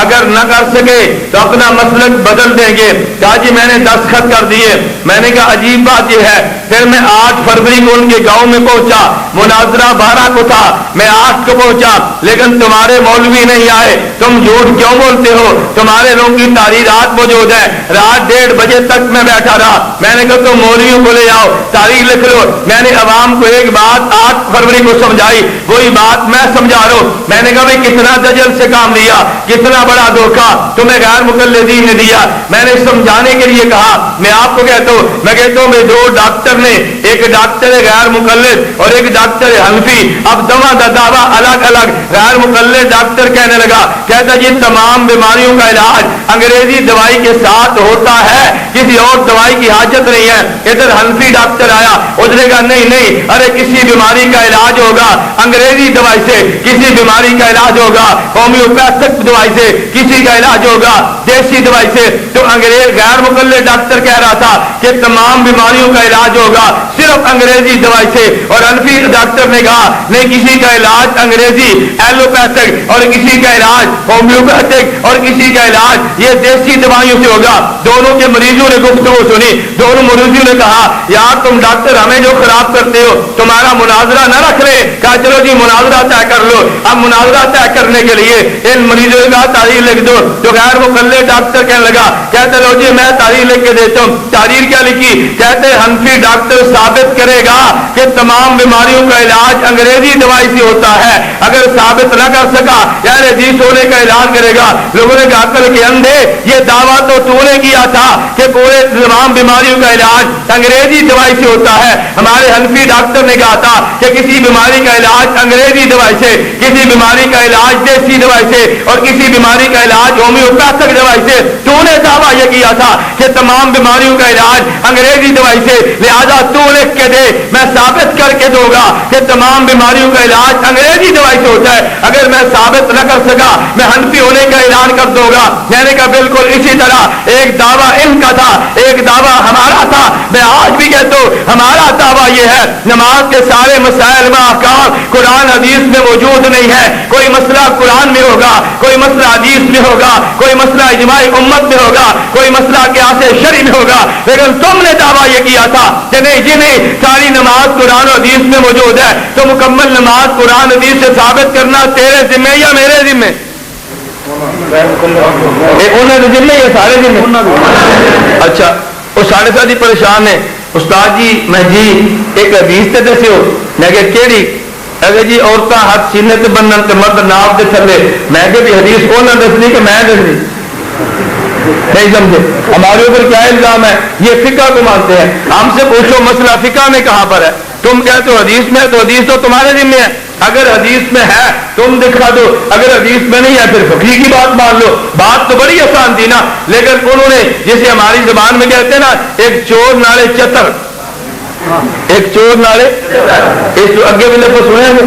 اگر نہ کر سکے تو اپنا مسلک بدل دیں گے. کہا جی میں نے دستخط کر دیے. میں نے کہا عجیب بات یہ ہے. پھر میں 8 فروری کو ان کے گاؤں میں پہنچا، مناظرہ 12 کو تھا، میں 8 کو پہنچا، لیکن تمہارے مولوی نہیں آئے. تم جھوٹ کیوں بولتے ہو؟ تمہارے لوگوں کی تحریرات موجود ہے. رات 1:30 بجے تک میں بیٹھا رہا. میں نے کہا تم مولویوں کو لے آؤ، تاریخ لکھ لو. میں نے عوام کو ایک بات 8 فروری کو سمجھائی، وہی بات میں سمجھا رہا ہوں. میں نے کہا بھائی کتنا دجل سے کام لیا، کتنا بڑا دھوکہ تمہیں غیر مقلدین نے دیا. میں نے سمجھانے کے لیے کہا. میں آپ کو کہتا ہوں، میں کہتا ہوں میں 2 ڈاکٹر نے، ایک ڈاکٹر غیر مقلد اور ایک ڈاکٹر حنفی. اب دعویٰ الگ الگ. غیر مقلد ڈاکٹر کہنے لگا، کہتا جی تمام بیماریوں کا علاج انگریزی دوائی کے ساتھ ہوتا ہے، کسی اور دوائی کی حاجت نہیں ہے. ادھر حنفی ڈاکٹر آیا، اس نے کہا نہیں نہیں، ارے کسی بیماری کا علاج ہوگا انگریزی دوائی سے، کسی بیماری کا علاج ہوگا ہومیوپیتھک دوائی سے، کسی کا علاج ہوگا دیسی دوائی سے. تو انگریز غیر مقلد ڈاکٹر کہہ رہا تھا کہ تمام بیماریوں کا علاج ہوگا صرف انگریزی دوائی سے، اور حنفی ڈاکٹر نے کہا نہیں، کسی کا علاج انگریزی ایلوپیتھک اور کسی کا علاج ہومیوپیتھک اور کسی کا علاج یہ دیسی دوائیوں سے ہوگا. دونوں کے مریضوں نے گفتگو سنی. دونوں مریضوں نے کہا یار تم ڈاکٹر ہمیں جو خراب کرتے ہو، تمہارا مناظرہ نہ رکھ لے. کہا چلو جی مناظرہ طے کر لو. اب مناظرہ طے کرنے کے لیے ان مریضوں کا تاریخ لکھ دو. تو غیر مقلد ڈاکٹر کہنے لگا، کہتے لو جی میں تاریخ لکھ کے دیتا ہوں. تاریخ کیا لکھی؟ کہتے حنفی ڈاکٹر ثابت کرے گا کہ تمام بیماریوں کا علاج انگریزی دوائی سے ہوتا ہے. اگر ثابت نہ کر سکا یار حدیث ہونے کا اعلان کرے گا. لوگوں نے کہا عقل کے اندھے، یہ دعویٰ تو نے کیا تھا کہ پورے تمام بیماریوں کا علاج انگریزی دوائی سے ہوتا ہے. ہمارے حنفی ڈاکٹر نے کہا تھا کہ کسی بیماری کا علاج انگریزی دوائی سے، کسی بیماری کا علاج دیسی دوائی سے اور کسی بیماری کا علاج ہومیوپیتھک دوائی سے. تو نے دعویٰ یہ کیا تھا کہ تمام بیماریوں کا علاج انگریزی دوائی سے، لہذا تو لکھ کے دے، میں ثابت کر کے دوں گا کہ تمام بیماریوں کا علاج انگریزی دوائی سے ہوتا ہے. اگر میں ثابت نہ کر سکا میں حنفی ہونے کا اعلان کر دوں گا. میں نے کہا بالکل اسی طرح ایک دعویٰ ان کا تھا، ایک دعویٰ ہمارا تھا. میں آج بھی کہتا ہوں ہمارا دعویٰ یہ ہے نماز کے سارے مسائل میں احکام قرآن حدیث میں موجود نہیں ہے. کوئی مسئلہ قرآن میں ہوگا، کوئی مسئلہ حدیث میں ہوگا، کوئی مسئلہ اجماع امت میں ہوگا، کوئی مسئلہ قیاس شرعی میں ہوگا. لیکن تم نے دعویٰ یہ کیا تھا کہ نہیں جی نہیں، ساری نماز قرآن و حدیث میں موجود ہے. تو مکمل نماز قرآن حدیث سے ثابت کرنا تیرے ذمہ یا میرے ذمہ؟ انہوں نے ذمہ یا سارے ذمہ؟ اچھا وہ سارے ساتھی پریشان ہیں. استاد جی میں جی ایک حدیث تے دسیو. میں کہ کیڑی؟ اگر جی عورتیں ہاتھ سینے تے بنن تے مرد ناف دے تھلے. میں کہ بھی حدیث وہ نہ دسنی کہ میں دسنی؟ نہیں سمجھے؟ ہمارے اوپر کیا الزام ہے؟ یہ فقہ کو مانتے ہیں. ہم سے پوچھو مسئلہ فقہ میں کہاں پر ہے؟ تم کہتے ہو حدیث میں، تو حدیث تو تمہارے ذمہ ہے. اگر حدیث میں ہے تم دکھا دو، اگر حدیث میں نہیں ہے پھر فقہ کی بات مان لو. بات تو بڑی آسان تھی نا. لیکن انہوں نے جسے ہماری زبان میں کہتے ہیں نا، ایک چور نالے چتر، ایک چور نالے، اس اگے بھی لفظ سنے گے،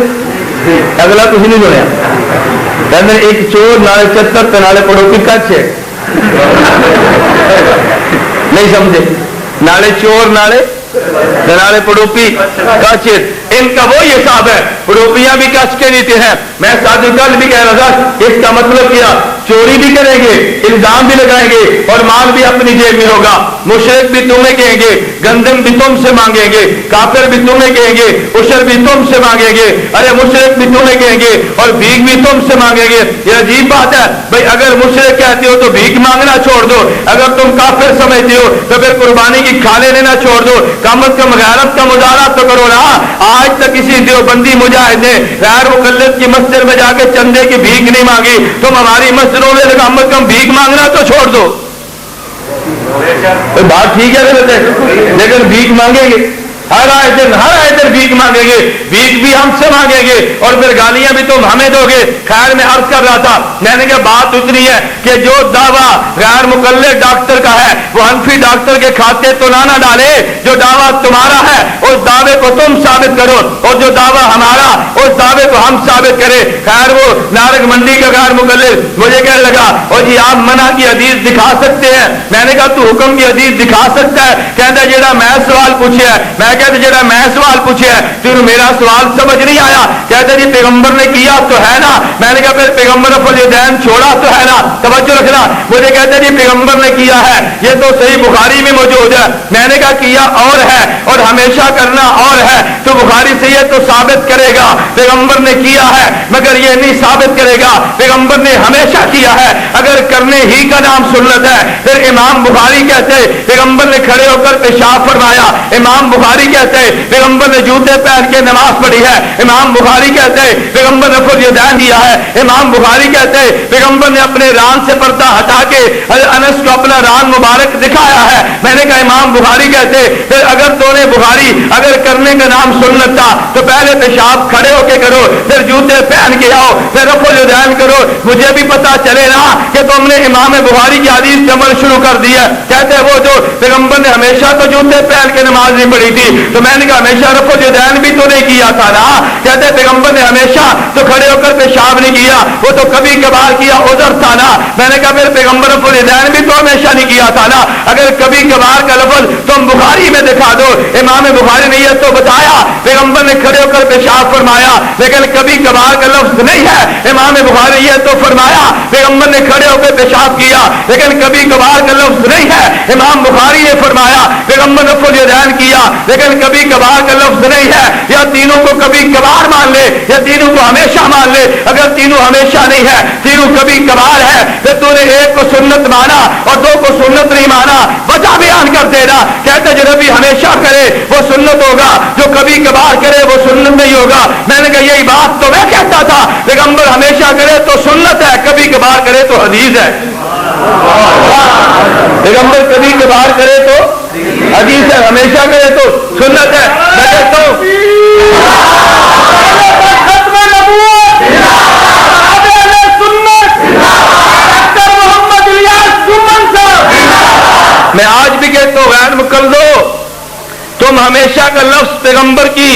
اگلا کچھ نہیں سنیا. کہتے ہیں ایک چور نالے چتر تے نالے پڑوسی کچھ ہے. نہیں سمجھے؟ نالے چور نالے پڑوپی کچھ، ان کا وہی حساب ہے. پڑوپیاں بھی کچھ کے نیتے ہیں. میں ساتھ کل بھی کہہ رہا تھا اس کا مطلب کیا؟ چوری بھی کریں گے، الزام بھی لگائیں گے اور مال بھی اپنی جیب میں ہوگا. مشرک بھی تمہیں کہیں گے، گندم بھی تم سے مانگیں گے، کافر بھی تمہیں کہیں گے، عشر بھی تم سے مانگیں گے، ارے مشرک بھی تمہیں کہیں گے اور بھیک بھی تم سے مانگیں گے. یہ عجیب بات ہے بھائی. اگر مشرک کہتے ہو تو بھیک مانگنا چھوڑ دو، اگر تم کافر سمجھتے ہو تو پھر قربانی کی کھالے لینا چھوڑ دو. کم از کم غیرت کا مظاہرہ تو کرو نا. آج تک کسی دیوبندی مجاہد نے غیر مقلد کی مسجد میں جا کے چندے کی بھیک نہیں مانگی. تم ہماری مسجدوں میں کم از کم بھیک مانگنا تو چھوڑ دو. بات ٹھیک ہے لیکن بھیک مانگیں گے ہر آئے دن بھیک مانگیں گے. بھیک بھی ہم سے مانگیں گے اور پھر گالیاں بھی تم ہمیں دو گے. خیر میں عرض کر رہا تھا, میں نے کہا بات اتنی ہے کہ جو دعویٰ غیر مقلد ڈاکٹر کا ہے وہ حنفی ڈاکٹر کے کھاتے تو نہ ڈالے. جو دعویٰ تمہارا ہے اس دعوے کو تم ثابت کرو اور جو دعویٰ ہمارا اس دعوے کو ہم ثابت کرے. خیر وہ نارنگ منڈی کا غیر مقلد مجھے کہنے لگا اور جی آپ منع کی حدیث دکھا سکتے ہیں. میں نے کہا تو حکم کی حدیث دکھا سکتا ہے؟ کہتا جڑا میں سوال پوچھا ہے. میں کہتا جڑا میں سوال پوچھا ہے تینوں میرا سوال سمجھ نہیں آیا. کہتے جی پیغمبر نے کیا تو ہے نا. میں نے کہا پھر پیغمبر رفع الیدین چھوڑا تو ہے نا. توجہ رکھنا. مجھے کہتے جی پیغمبر نے کیا ہے, یہ تو صحیح بخاری میں موجود ہے. میں نے کہا کیا اور ہے اور ہمیشہ کرنا اور ہے. تو بخاری سے یہ تو ثابت کرے گا پیغمبر نے کیا ہے مگر یہ نہیں ثابت کرے گا پیغمبر نے ہمیشہ کیا ہے. اگر کرنے ہی کا نام سنت ہے پھر امام بخاری کہتے پیغمبر نے کھڑے ہو کر پیشاب فرمایا. امام بخاری کہتے پیغمبر نے جوتے پہن کے نماز پڑھی ہے. امام بخاری کہتے پیغمبر نے رفع الیدین دیا ہے. امام بخاری کہتے پیغمبر نے اپنے ران سے پردہ ہٹا کے انس کو اپنا ران مبارک دکھایا ہے. میں نے کہا امام بخاری کہتے پھر اگر تو نے بخاری اگر کرنے کا نام سنت تھا تو پہلے پیشاب کھڑے ہو کے کرو پھر جوتے پہن کے آؤ پھر رفع الیدین کرو. مجھے بھی پتا چلے نا کہ تم نے امام بخاری کی حدیث عمل شروع کر دیا. کہتے وہ جو پیغمبر نے ہمیشہ تو جوتے پہن کے نماز نہیں پڑھی تھی. تو میں نے کہا ہمیشہ رفع الیدین بھی تو نہیں کیا تھا نا. کہتے پیغمبر نے ہمیشہ تو کھڑے ہو کر پیشاب نہیں کیا, وہ تو کبھی کبھار کیا عذر تھا نا. میں نے کہا پھر پیغمبر رفع الیدین بھی تو ہمیشہ نہیں کیا تھا نا. اگر کبھی کبھار کا لفظ تم بخاری میں دکھا دو. امام بخاری نے یہ تو بتایا پیغمبر نے کھڑے ہو کر پیشاب فرمایا لیکن کبھی کبھار کا لفظ نہیں ہے. امام بخاری یہ تو فرمایا پیغمبر نے کھڑے ہو کر پیشاب کیا لیکن کبھی کبھار کا لفظ نہیں ہے. امام بخاری نے فرمایا پیغمبر رفع الیدین کیا لیکن کبھی کبھار کا لفظ نہیں ہے. یا تینوں کو کبھی کبھار مان لے یا تینوں کو ہمیشہ مان لے. اگر تینوں ہمیشہ نہیں ہے تینوں کبھی کبھار ہے پھر تو نے ایک کو سنت مانا اور دو کو سنت نہیں مانا. وجہ بیان کر دینا. کہتے جو نبی ہمیشہ کرے وہ سنت ہوگا, جو کبھی کبھار کرے وہ سنت نہیں ہوگا. میں نے کہا یہی بات تو میں کہتا تھا پیغمبر ہمیشہ کرے تو سنت ہے, کبھی کبھار کرے تو حدیث ہے. پیغمبر کبھی کبھار کرے تو حدیث ہے, ہمیشہ کرے تو سنت ہے. میں کہتا ہوں میں آج بھی کہتا ہوں غیر مقلدو تم ہمیشہ کا لفظ پیغمبر کی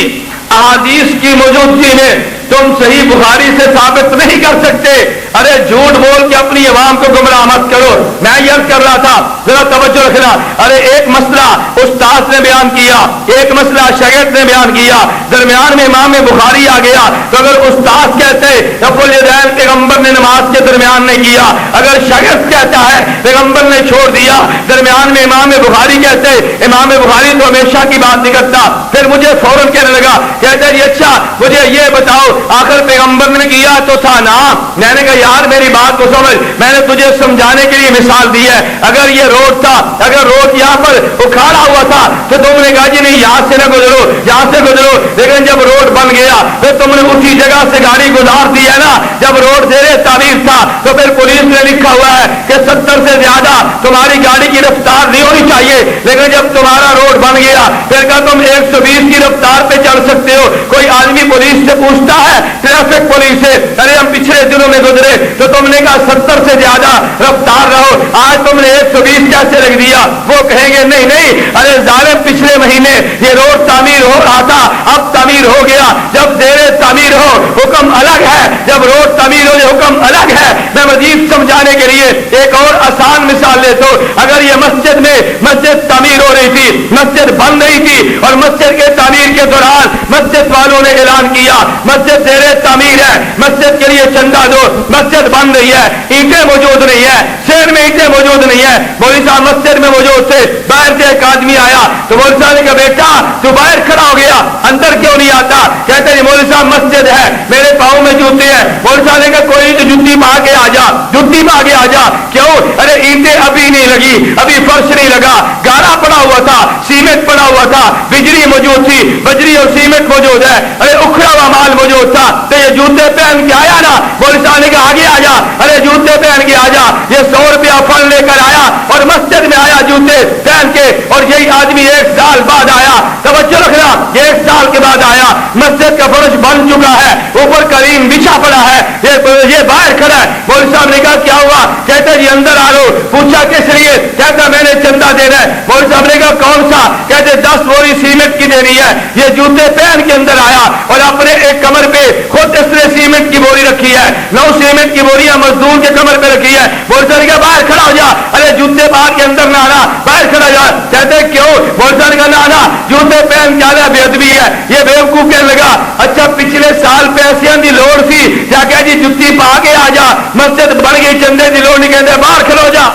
احادیث کی موجودگی میں تم صحیح بخاری سے ثابت نہیں کر سکتے. ارے جھوٹ بول کے اپنی عوام کو گمراہ مت کرو. میں یہ کر رہا تھا ذرا توجہ رکھنا. ارے ایک مسئلہ استاد نے بیان کیا, ایک مسئلہ شاگرد نے بیان کیا, درمیان میں امام بخاری آ گیا. تو اگر استاد کہتے رفع الیدین پیغمبر نے نماز کے درمیان نہیں کیا, اگر شاگرد کہتا ہے پیغمبر نے چھوڑ دیا, درمیان میں امام بخاری کہتے امام بخاری تو ہمیشہ کی بات نہیں کرتا. پھر مجھے فوراً کہنے لگا کہتے جی اچھا مجھے یہ بتاؤ آخر پیغمبر نے کیا تو تھا نا. میں نے کہا یار میری بات کو سمجھ, میں نے تجھے سمجھانے کے لیے مثال دی ہے. اگر یہ روڈ تھا, اگر روڈ یہاں پر اکھاڑا ہوا تھا تو تم نے کہا جی نہیں یہاں سے نہ گزرو یہاں سے گزرو. لیکن جب روڈ بن گیا پھر تم نے اسی جگہ سے گاڑی گزار دی ہے نا. جب روڈ زیر تعمیر تھا تو پھر پولیس نے لکھا ہوا ہے کہ 70 سے زیادہ تمہاری گاڑی کی رفتار نہیں ہونی چاہیے. لیکن جب تمہارا روڈ بن گیا پھر کہا تم 120 کی رفتار پہ چل سکتے ہو. کوئی آدمی پولیس سے پوچھتا ہے ٹریفک پولیس سے ارے ہم پچھلے دنوں میں گزرے تو تم نے کہا 70 سے زیادہ رفتار رہو, آج تم نے 120 کیسے لکھ دیا؟ وہ کہیں گے نہیں نہیں ارے ظالم پچھلے مہینے یہ روڈ تعمیر ہو رہا تھا اب تعمیر ہو گیا. جب زیر تعمیر ہو حکم الگ ہے, جب روڈ تعمیر ہو حکم الگ ہے. میں مزید سمجھانے کے لیے ایک اور آسان مثال لیتا ہوں. اگر یہ مسجد میں مسجد تعمیر ہو رہی تھی, مسجد بن رہی تھی اور مسجد کے تعمیر کے دوران مسجد والوں نے اعلان کیا مسجد زیر تعمیر ہے, مسجد کے لیے چندہ دو, مسجد بن رہی ہے, اینٹیں موجود نہیں ہے, شہر میں اینٹیں موجود نہیں ہے. مولوی صاحب مسجد میں موجود تھے, باہر سے ایک آدمی آیا تو مولوی صاحب نے کہا بیٹا تو باہر کھڑا ہو گیا آیا, اندر کیوں نہیں آتا؟ کہتے ہیں مولوی صاحب مسجد ہے, میرے پاؤں میں جوتے ہیں. مولوی صاحب نے کہا کوئی تو جوتی پا کے آ جا, جوتی پا کے آ جا. کیوں؟ ارے اینٹیں ابھی نہیں لگی, ابھی فرش نہیں لگا, گارا پڑا ہوا تھا, سیمنٹ پڑا ہوا تھا, بجلی موجود تھی, بجلی اور سیمنٹ موجود ہے, ارے اکھڑا ہوا مال موجود تھا, تو یہ جوتے پہن کے آیا نا. مولوی صاحب نے کہا آگے آ جا, ارے جوتے پہن کے آ جا. یہ 100 روپیہ پھل لے کر آیا اور مسجد میں آیا جوتے پہن کے, اور یہی آدمی 1 سال بعد آیا. توجہ رکھنا, یہ 1 سال کے بعد آیا, مسجد کا فرش بن چکا ہے, اوپر کریم بچھا پڑا ہے, یہ باہر کھڑا ہے. مولوی صاحب نے کہا کیا ہوا؟ کہتا جی اندر آ لو. پوچھا کس لیے؟ کہتا میں نے چندہ دینا ہے. مولوی صاحب نے کہا کون سا؟ کہتے 10 بوری سیمنٹ کی دینی ہے. یہ جوتے پہن کے اندر آیا اور اپنے ایک کمر پہ خود اس نے سیمنٹ کی بوری رکھی ہے, 9 سیمنٹ کی بوریاں مزدور کے کمر پہ رکھی ہے. مولوی صاحب نے کہا باہر کھڑا ہو جا. ارے جوتے باہر کے اندر نہ آنا, باہر کھڑا جا. کہتے کیوں؟ مولوی صاحب نے کہا نہ جوتے پہن کے آنا بے ادبی ہے. یہ بیوقوف کہنے لگا اچھا پچھلے سال پیسے دی لوڑ سی, کیا کہ جی جتی پا کے آ جا, مسجد بن گئی, چندے دی لوڑ نہیں, کہتے باہر کھلو جا.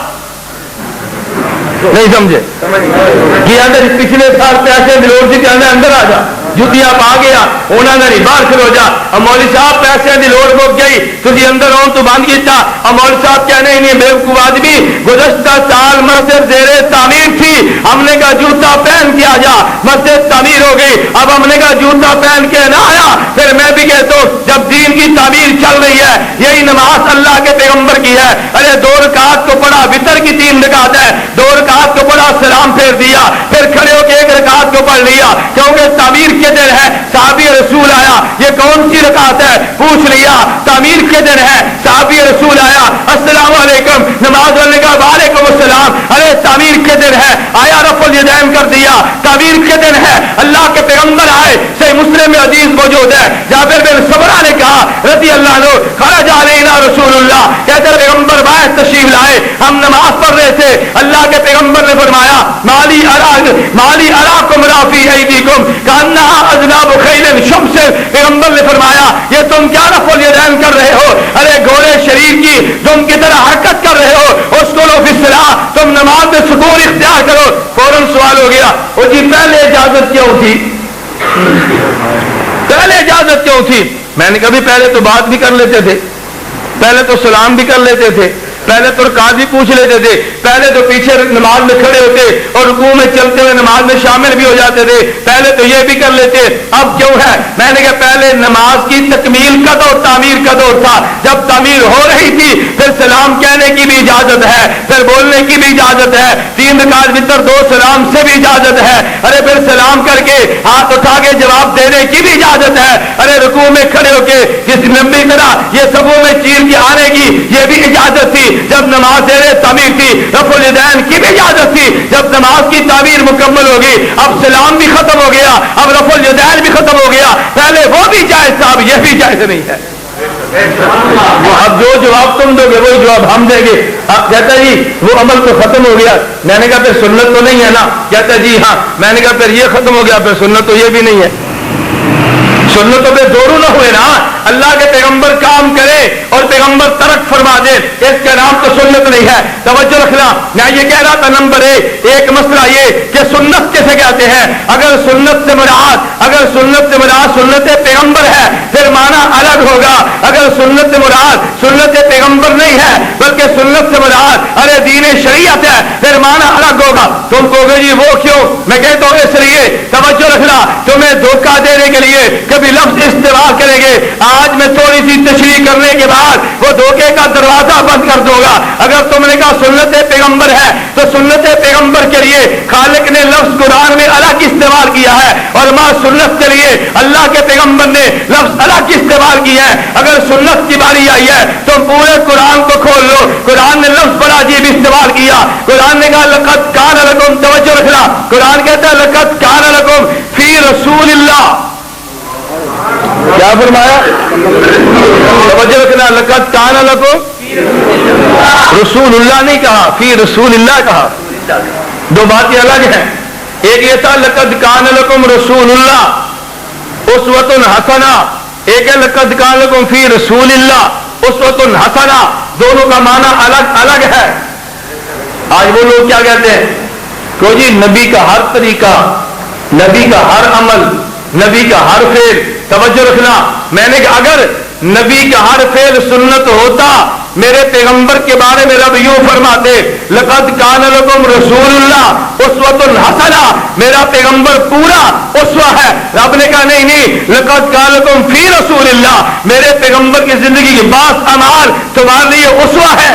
نہیں سمجھے کہ اندر پچھلے سال پیسے دی لوڑ سی, کہنے اندر آ جا, جتیاں پا گیا انہوں نے نہیں باہر کھلو جا. اور مولوی صاحب پیسے دی لوڑ مک گئی, تھی اندر آؤ تو بند کیتا. اور مولوی صاحب کہنے نہیں بیوقوف آدمی, گزشتہ سال مسجد زیر تعمیر تھی, ہم نے کہا جوتا پہن کے آ جا, مسجد تعمیر ہو گئی, اب ہم نے کہا جوتا پہن کے نہ آیا. پھر میں بھی کہتا ہوں جب دین کی تعمیر چل رہی ہے, یہی نماز اللہ کے پیغمبر کی ہے. ارے 2 رکعت کو پڑھا, وتر کی 3 رکعت ہے, 2 رکعت کو پڑھا, سلام پھیر دیا, پھر کھڑے ہو کے 1 رکعت کو پڑھ لیا, کیونکہ تعمیر کے دن ہے. صحابی رسول آیا, یہ کون سی رکعت ہے؟ پوچھ لیا. تعمیر کے دن ہے, صحابی رسول آیا, السلام علیکم, نماز پڑھنے کا وعلیکم السلام. ارے تعمیر کے دن ہے, آیا رفع الیدین کر دیا. تعمیر کے دن ہے, اللہ کے پیغمبر آئے, صحیح مسلم میں حدیث موجود ہے, جابر بن سمرہ نے کہا رضی اللہ عنہ, خرج علینا رسول اللہ, کہتے پیغمبر باہر تشریف لائے, ہم نماز پڑھ رہے تھے, اللہ کے پیغمبر نے فرمایا مالی اراکم رافی ایدیکم کانہا اذناب خیل شمس. پیغمبر نے فرمایا یہ تم کیا رفع الیدین کر رہے ہو؟ ارے گھوڑے شریر کی تم کی طرح حرکت کر رہے ہو. اسکولو فی الصلاۃ, تم نماز میں سکون اختیار کرو. فوراً سوال ہو گیا, وہ جی پہلے اجازت کیوں تھی؟ پہلے اجازت کیوں تھی؟ میں نے کبھی پہلے تو بات بھی کر لیتے تھے, پہلے تو سلام بھی کر لیتے تھے, پہلے تو رکعت بھی پوچھ لیتے تھے, پہلے تو پیچھے نماز میں کھڑے ہوتے اور رکوع میں چلتے ہوئے نماز میں شامل بھی ہو جاتے تھے, پہلے تو یہ بھی کر لیتے. اب کیوں ہے؟ میں نے کہا پہلے نماز کی تکمیل کا دور, تعمیر کا دور تھا, جب تعمیر ہو رہی تھی پھر سلام کہنے کی بھی اجازت ہے, پھر بولنے کی بھی اجازت ہے, 3 رکعت وتر 2 سلام سے بھی اجازت ہے. ارے پھر سلام کر کے ہاتھ اٹھا کے جواب دینے کی بھی اجازت ہے. ارے رکوع میں کھڑے ہو کے کسی لمبی طرح یہ سبوں میں چیر کے آنے کی یہ بھی اجازت تھی جب نماز زیر تعمیر تھی. رفع الیدین کی بھی اجازت تھی جب نماز کی تعمیر مکمل ہوگی. اب سلام بھی ختم ہو گیا, اب رفع الیدین بھی ختم ہو گیا, پہلے وہ بھی جائز تھا, اب یہ بھی جائز نہیں ہے. اب جو جواب تم دو گے وہی جواب ہم دیں گے. اب کہتا جی وہ عمل تو ختم ہو گیا. میں نے کہا پھر سنت تو نہیں ہے نا؟ کہتا جی ہاں. میں نے کہا پھر یہ ختم ہو گیا, پھر سنت تو یہ بھی نہیں ہے. سنتوں پہ دورو نہ ہوئے نا, اللہ کے پیغمبر کام کرے اور پیغمبر ترک فرما دے, اس کا نام تو سنت نہیں ہے. توجہ رکھنا, میں یہ کہہ رہا تھا نمبر 1 ایک مسئلہ یہ کہ سنت کیسے کہتے ہیں. اگر سنت سے مراد سنت پیغمبر ہے پھر معنی الگ ہوگا. اگر سنت سے مراد سنت پیغمبر نہیں ہے بلکہ سنت سے مراد ارے دین شریعت ہے پھر معنی الگ ہوگا. تم کہو گے جی وہ کیوں؟ میں کہتا ہوں اس لیے, توجہ رکھنا, تمہیں دھوکہ دینے کے لیے کبھی لفظ استعمال کریں گے. آج میں تھوڑی سی تشریح کرنے کے بعد وہ دھوکے کا دروازہ بند کر دوں گا. اگر تم نے کہا سنت پیغمبر ہے تو سنت پیغمبر کے لیے خالق نے لفظ قرآن میں الگ استعمال کیا ہے, اور ماں سنت کے لیے اللہ کے پیغمبر نے لفظ الگ استعمال کیا ہے. اگر سنت کی باری آئی ہے تو پورے قرآن کو کھول لو, قرآن نے لفظ بڑا عجیب استعمال کیا. قرآن نے کہا لقد کان لکم, توجہ رکھنا, قرآن کہتا ہے لقد کان لکم فی رسول اللہ. کیا فرمایا؟ توجہ رکھنا, لقد کان لکم رسول اللہ نہیں کہا, فی رسول اللہ کہا. دو باتیں الگ ہیں. ایک یہ تھا لقد کان لکم رسول اللہ اسوۃ حسنہ, ایک ہے لقد کان لکم فی رسول اللہ اسوۃ حسنہ. دونوں کا معنی الگ الگ ہے. آج وہ لوگ کیا کہتے ہیں کہ جی نبی کا ہر طریقہ, نبی کا ہر عمل نبی کا ہر فعل، توجہ رکھنا، میں نے کہا اگر نبی کا ہر فعل سنت ہوتا، میرے پیغمبر کے بارے میں رب یوں فرماتے لقد کان لکم رسول اللہ اسوۃ حسنہ، میرا پیغمبر پورا اسوہ ہے۔ رب نے کہا نہیں، لقد کان لکم فی رسول اللہ، میرے پیغمبر کی زندگی کے بعض اعمال تمہارے لیے اسوہ ہے۔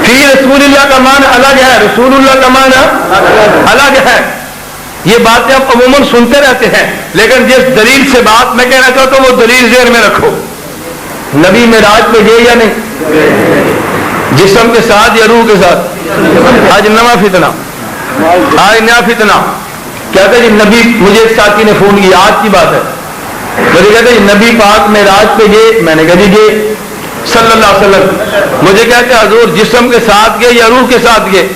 فی رسول اللہ کا معنی الگ ہے، رسول اللہ کا معنی الگ ہے۔ یہ باتیں آپ عموماً سنتے رہتے ہیں، لیکن جس دلیل سے بات میں کہنا چاہتا ہوں وہ دلیل ذہن میں رکھو۔ نبی معراج پہ گئے یا نہیں؟ جسم کے ساتھ یا روح کے ساتھ؟ آج نیا فتنہ، آج نیا فتنہ کہتے جی نبی، مجھے ایک ساتھی نے فون کیا، آج کی بات ہے، مجھے کہتے جی نبی پاک معراج پہ گئے، میں نے کہا جی گئے صلی اللہ علیہ وسلم، مجھے کہتے حضور جسم کے ساتھ گئے یا روح کے ساتھ گئے؟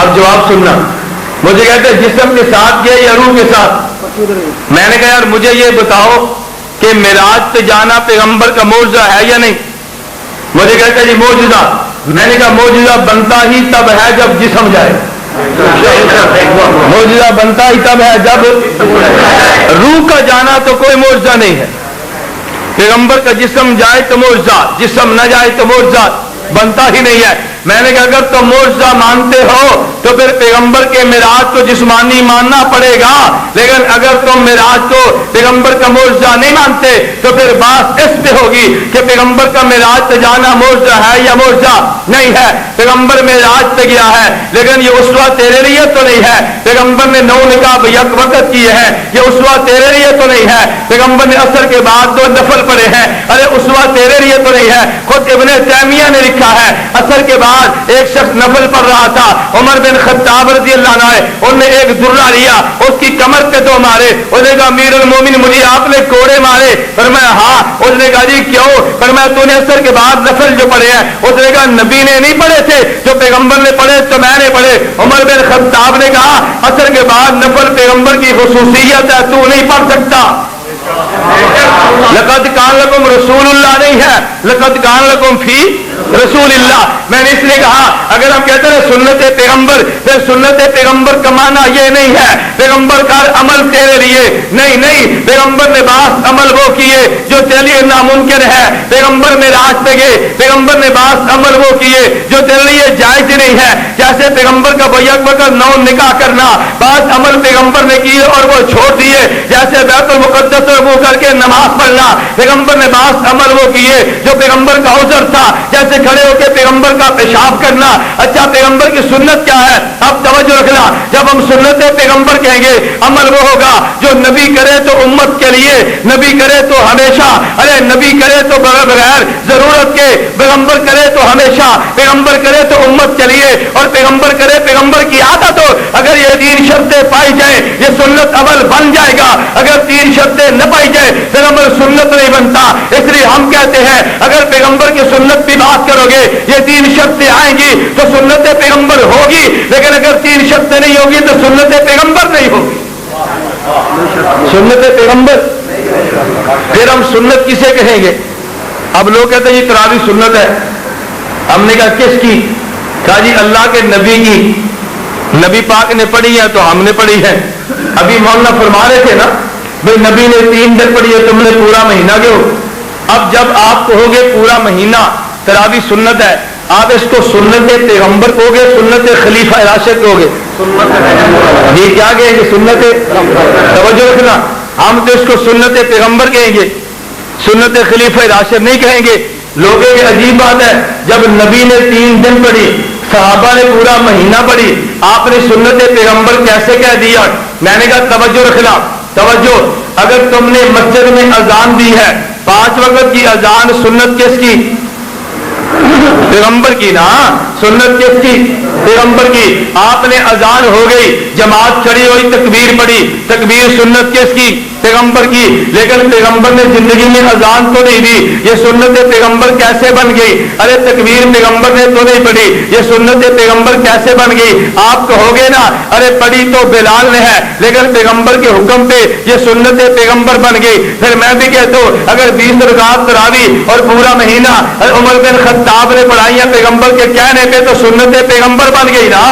اب جواب سننا، مجھے کہتے جسم کے ساتھ گئے یا روح کے ساتھ؟ میں نے کہا یار مجھے یہ بتاؤ کہ معراج پہ جانا پیغمبر کا معجزہ ہے یا نہیں؟ مجھے کہتے جی معجزہ، میں نے کہا معجزہ بنتا ہی تب ہے جب جسم جائے، معجزہ بنتا ہی تب ہے جب روح کا جانا تو کوئی معجزہ نہیں ہے۔ پیغمبر کا جسم جائے تو معجزہ، جسم نہ جائے تو معجزہ بنتا ہی نہیں ہے۔ میں نے کہا اگر تم معجزہ مانتے ہو تو پھر پیغمبر کے معراج کو جسمانی ماننا پڑے گا، لیکن اگر تم معراج کو پیغمبر کا معجزہ نہیں مانتے تو پھر بات اس پہ ہوگی کہ پیغمبر کا معراج پہ جانا معجزہ ہے یا معجزہ نہیں ہے۔ پیغمبر معراج پہ گیا ہے، لیکن یہ اسوہ تیرے لیے تو نہیں ہے۔ پیغمبر نے 9 نکاح یک وقت کیے ہیں، یہ اسوہ تیرے لیے تو نہیں ہے۔ پیغمبر نے عصر کے بعد 2 نفل پڑھے ہیں، ارے اسوہ تیرے لیے تو نہیں ہے۔ خود ابن تیمیہ نے لکھا ہے عصر کے بعد ایک شخص نفل پڑھ رہا تھا، عمر بن خطاب رضی اللہ عنہ، انہوں نے ایک درہ لیا، اس کی کمر پہ 2 مارے، انہوں نے کہا امیر المومن مجھے آپ نے کوڑے مارے؟ فرمایا ہاں۔ اس نے کہا جی کیوں؟ فرمایا تو نے عصر کے بعد نفل جو پڑھے ہیں، اس نے کہا نبی نے نہیں پڑھے تھے، جو پیغمبر نے پڑھے تو میں نے پڑھے۔ عمر بن خطاب نے کہا عصر کے بعد نفل پیغمبر کی خصوصیت ہے، تو نہیں پڑھ سکتا۔ لقد کان لکم رسول اللہ نہیں ہے، لقد کان لکم فی رسول اللہ۔ میں نے اس لیے کہا اگر ہم کہتے ہیں سنت پیغمبر، پھر سنت پیغمبر کا معنی یہ نہیں ہے پیغمبر کا عمل تیرے لیے، نہیں، پیغمبر نے بعض عمل وہ کیے جو تیرے لیے ناممکن ہے۔ پیغمبر معراج پہ گئے، پیغمبر نے بعض عمل وہ کیے جو تیرے لیے جائز نہیں ہے، جیسے پیغمبر کا بیک وقت 9 نکاح کرنا، بعض عمل پیغمبر نے کیے اور وہ چھوڑ دیے، جیسے بیت المقدس رفع کر کے نماز پڑھنا، پیغمبر نے بعض عمل وہ کیے جو پیغمبر کا عذر تھا، جیسے کھڑے ہو کے پیغمبر کا پیشاب کرنا۔ اچھا پیغمبر کی سنت کیا ہے؟ اب توجہ رکھنا، جب ہم سنت پیغمبر کہیں گے عمل وہ ہوگا جو نبی کرے تو امت کے لیے، نبی کرے تو ہمیشہ، ارے نبی کرے تو بغیر ضرورت کے، پیغمبر کرے تو ہمیشہ، پیغمبر کرے تو امت کے لیے، اور پیغمبر کرے پیغمبر کی عادت ہو۔ اگر یہ 3 شرطیں پائی جائیں یہ سنت عمل بن جائے گا، اگر 3 شرطیں نہ پائی جائے پھر عمل سنت نہیں بنتا۔ اس لیے ہم کہتے ہیں اگر پیغمبر کی سنت کی بات کرو گے یہ 3 شرطیں آئیں گی تو سنت پیغمبر ہوگی، لیکن اگر 3 شرطیں نہیں ہوگی تو سنت پیغمبر نہیں ہوگی۔ سنت پیغمبر، پھر ہم سنت کسے کہیں گے؟ اب لوگ کہتے ہیں یہ تراویح سنت ہے، ہم نے کہا کس کی؟ کہا جی اللہ کے نبی کی، نبی پاک نے پڑھی ہے تو ہم نے پڑھی ہے۔ ابھی مولانا فرما رہے تھے نا بھئی نبی نے 3 دن پڑھی ہے، تم نے پورا مہینہ کیوں؟ اب جب آپ کہو گے پورا مہینہ تراویح سنت ہے، آپ اس کو سنت پیغمبر کہو گے، سنت خلیفہ راشد کہو گے؟ یہ کیا کہیں گے؟ سنت، توجہ رکھنا، ہم تو اس کو سنت پیغمبر کہیں گے، سنت خلیفہ راشد نہیں کہیں گے۔ لوگوں کی عجیب بات ہے، جب نبی نے 3 دن پڑھی، صحابہ نے پورا مہینہ پڑھی، آپ نے سنت پیغمبر کیسے کہہ دیا؟ میں نے کہا توجہ رکھنا، توجہ، اگر تم نے مسجد میں اذان دی ہے، 5 وقت کی اذان، سنت کس کی؟ پیغمبر کی نا، سنت کس کی؟ پیغمبر کی۔ آپ نے اذان ہو گئی، جماعت کھڑی ہوئی، تکبیر پڑھی، تکبیر سنت کس کی؟ پیغمبر کی۔ لیکن پیغمبر نے زندگی میں اذان تو نہیں دی، یہ سنت پیغمبر کیسے بن گئی؟ ارے تکبیر پیغمبر نے تو نہیں پڑھی، یہ سنت پیغمبر کیسے بن گئی؟ آپ کہو گے نا ارے پڑھی تو بلال نے ہے، لیکن پیغمبر کے حکم پہ یہ سنت پیغمبر بن گئی۔ پھر میں بھی کہتا ہوں اگر 20 رکعت تراویح اور پورا مہینہ عمر بن خطاب نے پڑھائی ہے پیغمبر کے کہنے پہ تو سنت پیغمبر بن گئی نا۔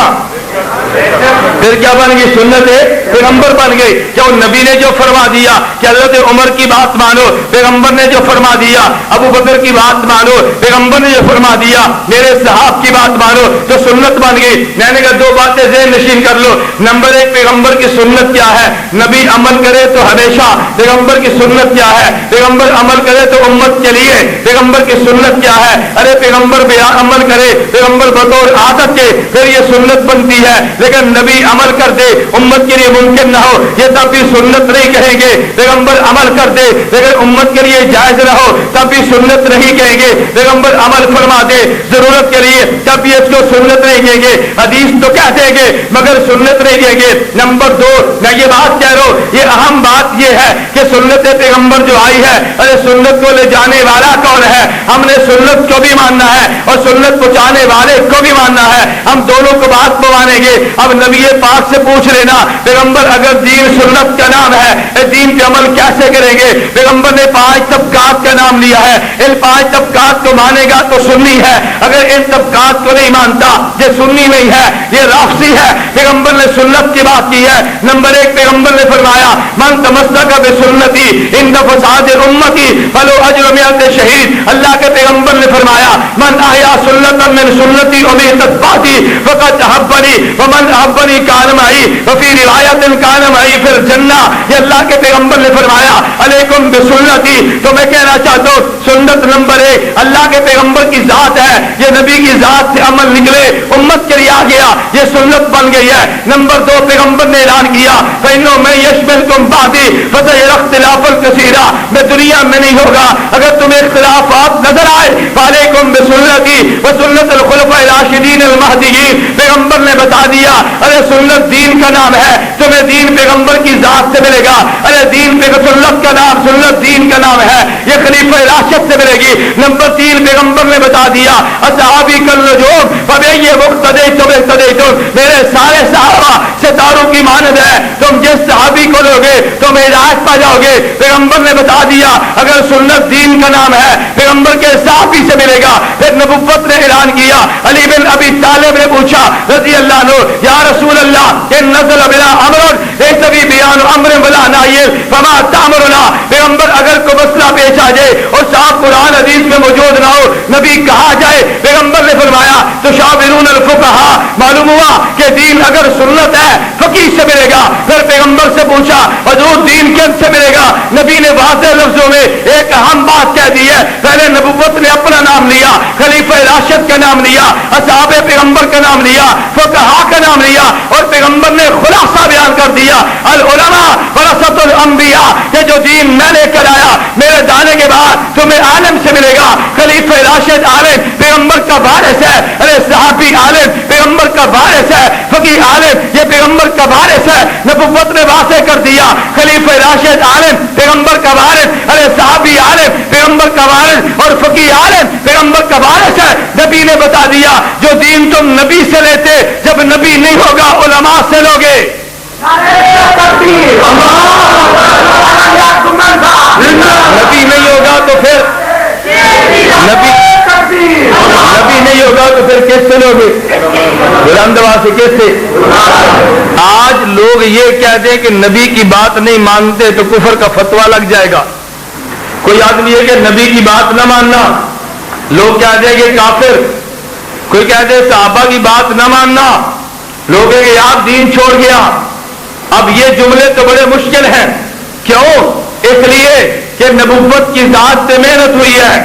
پھر کیا بن گئی؟ سنت پیغمبر بن گئی. کیوں؟ نبی نے جو فرما دیا کہ حضرت عمر کی بات مانو، پیغمبر نے جو فرما دیا ابو بکر کی بات مانو، پیغمبر نے جو فرما دیا میرے صحاب کی بات مانو، تو سنت بن گئی. میں نے کہا دو باتیں ذہن نشین کر لو. نمبر ایک، پیغمبر کی سنت کیا ہے؟ نبی عمل کرے تو ہمیشہ. پیغمبر کی سنت کیا ہے؟ پیغمبر عمل کرے تو امت کے لیے. پیغمبر کی سنت کیا ہے؟ ارے پیغمبر عمل کرے، پیغمبر بطور عادت کے، پھر یہ سنت بنتی ہے. لیکن نبی عمل کر دے امت کے لیے ممکن نہ ہو، یہ تب بھی سنت نہیں کہیں گے. پیغمبر عمل کر دے لیکن امت کے لیے جائز نہ ہو، تب بھی سنت نہیں کہیں گے. پیغمبر عمل فرما دے ضرورت کے لیے، تب بھی اس کو سنت نہیں کہیں گے. حدیث تو کہہ دیں گے مگر سنت نہیں کہیں گے. نمبر دو، میں یہ بات کہہ رہا ہوں، یہ اہم بات یہ ہے کہ سنت پیغمبر جو آئی ہے، ارے سنت کو لے جانے والا کون ہے؟ ہم نے سنت کو بھی ماننا ہے اور سنت پہنچانے والے کو بھی ماننا ہے. ہم دونوں کو بات مانیں گے. اب نبی پاک سے پوچھ لینا، پیغمبر اگر دین سنت کا نام ہے، دین پہ عمل کیسے کریں گے؟ پیغمبر نے 5 طبقات کا نام لیا ہے. ان 5 طبقات کو مانے گا تو سنی ہے، اگر ان طبقات کو نہیں مانتا یہ سنی نہیں ہے، یہ رافضی ہے. پیغمبر نے سنت کی بات کی ہے. نمبر ایک، پیغمبر نے فرمایا من تمسک بسنتی عند فساد امتی فلو اجر مئات شہید. اللہ کے پیغمبر نے فرمایا من احیا سنتا من سنتی وماتت بعدی فقد احبنی ومن احبنی کان معی وفی روایت کان معی فی الجنہ. یہ اللہ کے پیغمبر نے فرمایا علیکم بسنتی. تو میں کہنا چاہتا ہوں سنت نمبر ایک اللہ کے پیغمبر کی ذات ہے، یہ نبی کی ذات سے عمل نکلے امت کے لیے آ گیا، یہ سنت بن گئی ہے. نمبر دو، پیغمبر نے اعلان کیا فإنه من يشملكم بعدي فسيرى اختلافا كثيرا. میں دنیا میں نہیں ہوگا، اگر تمہیں اختلافات نظر آئے فعليكم بسنتي وسنت الخلفاء الراشدين المهديين. پیغمبر نے بتا دیا ارے سنت دین کا نام ہے، تمہیں دین پیغمبر کی ذات سے ملے گا. ارے دین سنت کا نام، سنت دین کا نام ہے، یہ خلیفہ راشد سے ملے گی. نمبر تین، پیغمبر نے بتا دیا اصحابی کالنجوم فبأي مقتدیتم اقتدیتم. میرے سارے صحابہ ستاروں کی مانند ہے، تم جس صحابی کو لوگے تم ہدایت پا جاؤ گے. پیغمبر نے بتا دیا اگر سنت دین کا نام ہے پیغمبر کے صحابی سے ملے گا. پھر نبوت نے اعلان کیا، علی بن ابی طالب نے پوچھا رضی اللہ عنہ یا رسول اللہ ان نزل بنا امر ليس بي بیان امر ولا نهي فما تامرنا. پیغمبر اگر کوئی مسئلہ پیش آ جائے اور صاحب قرآن حدیث میں موجود نہ ہو، نبی کہا جائے، پیغمبر نے فرمایا تشاورون الفقهاء. معلوم ہوا کہ دین اگر سنت ہے فقیہ سے ملے گا. پھر پیغمبر سے پوچھا حضور دین کن سے ملے گا؟ نبی نے واضح لفظوں میں ایک اہم بات کہہ دی ہے. پہلے نبوت نے اپنا نام لیا، خلیفہ راشد کا نام لیا، اصحاب پیغمبر کا نام لیا، فقہاء کا نام لیا، اور پیغمبر نے خلاصہ بیان کر دیا العلماء ورثۃ الانبیاء. کہ جو دین میں لے کر آیا میرے جانے کے بعد تمہیں عالم سے ملے گا. خلیفہ راشد عالم پیغمبر کا وارث ہے، ارے صحابی عالم پیغمبر کا وارث ہے، فقیہ عالم یہ پیغمبر کا وارث ہے. نبوت نے واضح کر دیا خلیفہ راشد عالم پیغمبر کا وارث، ارے صحابی عالم پیغمبر کا وارث اور فقیہ عالم پیغمبر کا وارث ہے. نبی نے بتا دیا جو دین تم نبی سے لیتے جب نبی نہیں ہوگا علماء سے لوگے. نبی نہیں ہوگا تو پھر نبی نہیں ہوگا تو پھر کس سے لوگے؟ بلند آواز سے کس سے؟ آج لوگ یہ کہہ دیں کہ نبی کی بات نہیں مانتے تو کفر کا فتویٰ لگ جائے گا. کوئی آدمی یہ کہ نبی کی بات نہ ماننا، لوگ کہہ دیں کہ کافر. کوئی کہہ دے صحابہ کی بات نہ ماننا، لوگ کہیں کہ آپ دین چھوڑ گیا. اب یہ جملے تو بڑے مشکل ہیں. کیوں؟ اس لیے کہ نبوت کی ذات سے محنت ہوئی ہے،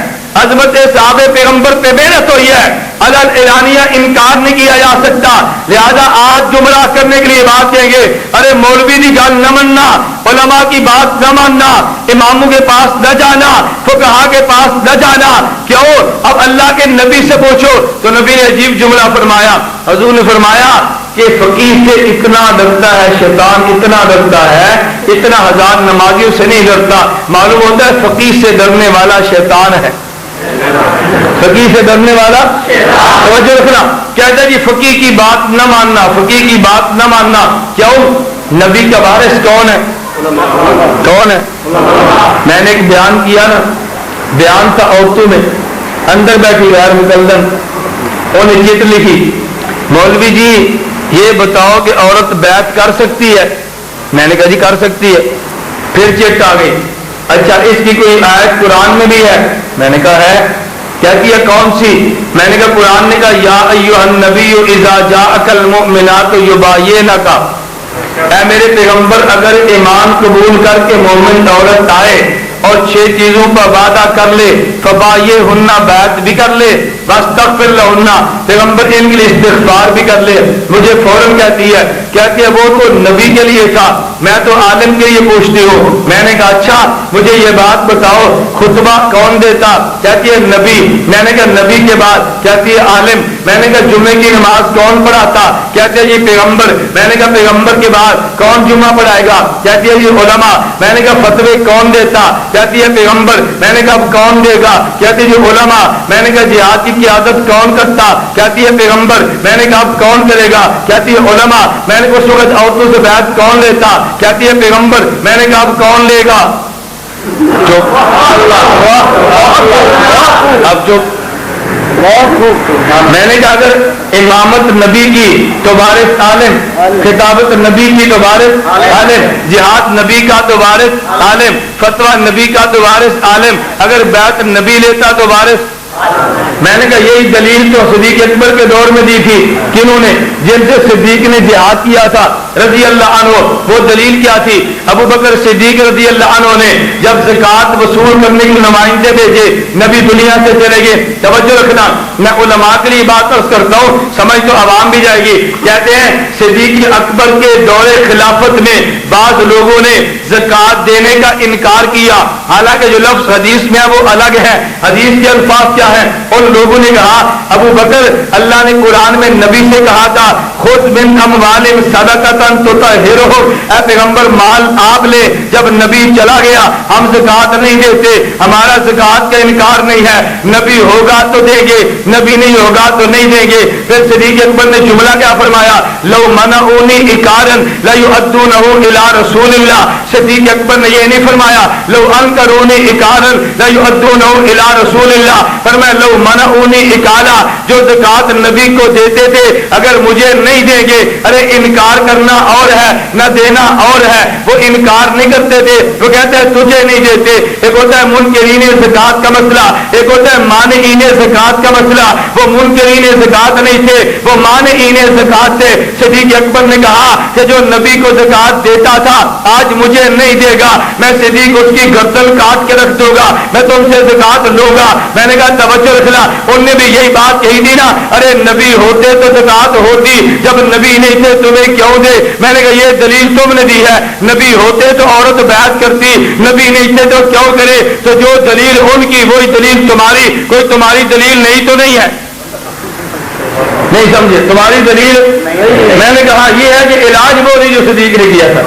عظمت صحابہ پیغمبر پہ محنت ہوئی ہے، علل اعلانیہ انکار نہیں کیا جا سکتا. لہذا آج گمراہ کرنے کے لیے بات کہیں گے ارے مولوی کی گل نہ ماننا، علماء کی بات نہ ماننا، اماموں کے پاس نہ جانا، فقہاء کے پاس نہ جانا. کیوں؟ اب اللہ کے نبی سے پوچھو تو نبی نے عجیب جملہ فرمایا. حضور نے فرمایا کہ فقیہ سے اتنا ڈرتا ہے شیطان، اتنا ڈرتا ہے، اتنا ہزار نمازیوں سے نہیں ڈرتا. معلوم ہوتا ہے فقیہ سے ڈرنے والا شیطان ہے. فقیہ سے ڈرنے والا توجہ رکھنا. کہتا ہے جی فقیہ کی بات نہ ماننا، فقیہ کی بات نہ ماننا. کیوں؟ نبی کا وارث کون ہے؟ کون ہے؟ میں نے ایک بیان کیا نا، بیان تھا عورتوں میں، اندر بیٹھی غیر مقلدن، انہیں چٹ لکھی مولوی جی یہ بتاؤ کہ عورت بیعت کر سکتی ہے؟ میں نے کہا جی کر سکتی ہے. پھر چٹ آ گئی. اچھا اس کی کوئی آیت قرآن میں بھی ہے؟ میں نے کہا ہے. کیا کیا کون سی؟ میں نے کہا قرآن نے کہا یا ایھا النبی اذا جاءک المؤمنات یباینک، اے میرے پیغمبر اگر ایمان قبول کر کے مومن عورت آئے اور 6 چیزوں پر وعدہ کر لے، فبایعہن، بیعت بھی کر لے، واستغفر لہن، پیغمبر ان کے لیے استغفار بھی کر لے. مجھے فوراً کہتی ہے وہ تو نبی کے لیے تھا، میں تو عالم کے لیے پوچھتی ہوں. میں نے کہا اچھا مجھے یہ بات بتاؤ خطبہ کون دیتا؟ کہتی ہے نبی. میں نے کہا نبی کے بعد؟ کہتی ہے عالم. میں نے کہا جمعے کی نماز کون پڑھاتا؟ کہتے ہیں جی پیغمبر. میں نے کہا پیغمبر کے بعد کون جمعہ پڑھائے گا؟ کہتی ہے جی علماء. میں نے کہا فتوے کون دیتا؟ کہتی ہے پیغمبر. میں نے کہا کون دے گا؟ کہتی ہے جی علماء. میں نے کہا جہاد کی قیادت کون کرتا؟ کہتی ہے پیغمبر. میں نے کہا اب کون کرے گا؟ کہتی ہے علماء. میں نے کہا اس وقت عورتوں سے بیعت کون لیتا؟ کہتی ہے پیغمبر. میں نے کہا اب کون لے گا؟ اب جو میں نے کہا اگر امامت نبی کی تو وارث عالم، خطابت نبی کی تو وارث عالم، جہاد نبی کا تو وارث عالم، فتویٰ نبی کا تو وارث عالم، اگر بیعت نبی لیتا تو وارث. میں نے کہا یہی دلیل تو صدیق اکبر کے دور میں دی تھی. کنہوں نے؟ جن سے صدیق نے جہاد کیا تھا رضی اللہ عنہ. وہ دلیل کیا تھی؟ ابو بکر صدیق رضی اللہ عنہ نے جب زکوٰۃ وصول کرنے کے نمائندے بھیجے، نبی دنیا سے چلے گئے. توجہ رکھنا، میں علماء کے لیے بات عرض کرتا ہوں، سمجھ تو عوام بھی جائے گی. کہتے ہیں صدیق اکبر کے دور خلافت میں بعض لوگوں نے زکوٰۃ دینے کا انکار کیا، حالانکہ جو لفظ حدیث میں ہے وہ الگ ہے. حدیث کے الفاظ کیا ہے؟ ان لوگوں نے کہا ابو بکر اللہ نے قرآن میں نبی سے کہا تھا خذ من اموالہم صدقۃ تطہرہم، اے پیغمبر مال آپ لے. جب نبی چلا گیا ہم زکوٰۃ نہیں دیتے، ہمارا زکوٰۃ کا انکار نہیں ہے. نبی ہوگا تو دیں گے، نبی نہیں ہوگا تو نہیں دیں گے. پھر صدیق اکبر نے جملہ کیا فرمایا؟ لو منعونی اکارا لیؤدونہ الی رسول اللہ. صدیق اکبر نے یہ نہیں فرمایا لو انکرونی اکارا لیؤدونہ الی رسول اللہ، فرمایا لو منعونی اکالا، جو زکوٰۃ نبی کو دیتے تھے اگر مجھے نہیں دیں گے. ارے انکار کرنا اور ہے، نہ دینا اور ہے. وہ انکار نہیں کرتے تھے، وہ کہتے ہیں تجھے نہیں دیتے. ایک ہوتا ہے منکرین زکوٰۃ کا مسئلہ، ایک ہوتا ہے مانعین زکوٰۃ کا مسئلہ. وہ منکرین زکوٰۃ نہیں تھے، وہ مانعین زکوٰۃ تھے. صدیق اکبر نے کہا کہ جو نبی کو زکوٰۃ دیتا تھا آج مجھے نہیں دے گا، میں صدیق اس کی گردن کاٹ کے رکھ دوں گا، میں تم سے زکوٰۃ لوں گا. میں نے کہا توجہ رکھنا، ان نے بھی یہی بات کہی تھی نا، ارے نبی ہوتے تو زکوٰۃ ہوتی، جب نبی نہیں تھے تمہیں کیوں دے؟ میں نے کہا یہ دلیل تم نے دی ہے، نبی ہوتے تو عورت بیعت کرتی، نبی نہیں تھے تو کیوں کرے؟ تو جو دلیل ان کی وہی دلیل تمہاری، کوئی تمہاری دلیل نہیں تو نہیں ہے. نہیں سمجھے؟ تمہاری دلیل. میں نے کہا یہ ہے کہ علاج وہ نہیں جو صدیق نے کیا تھا.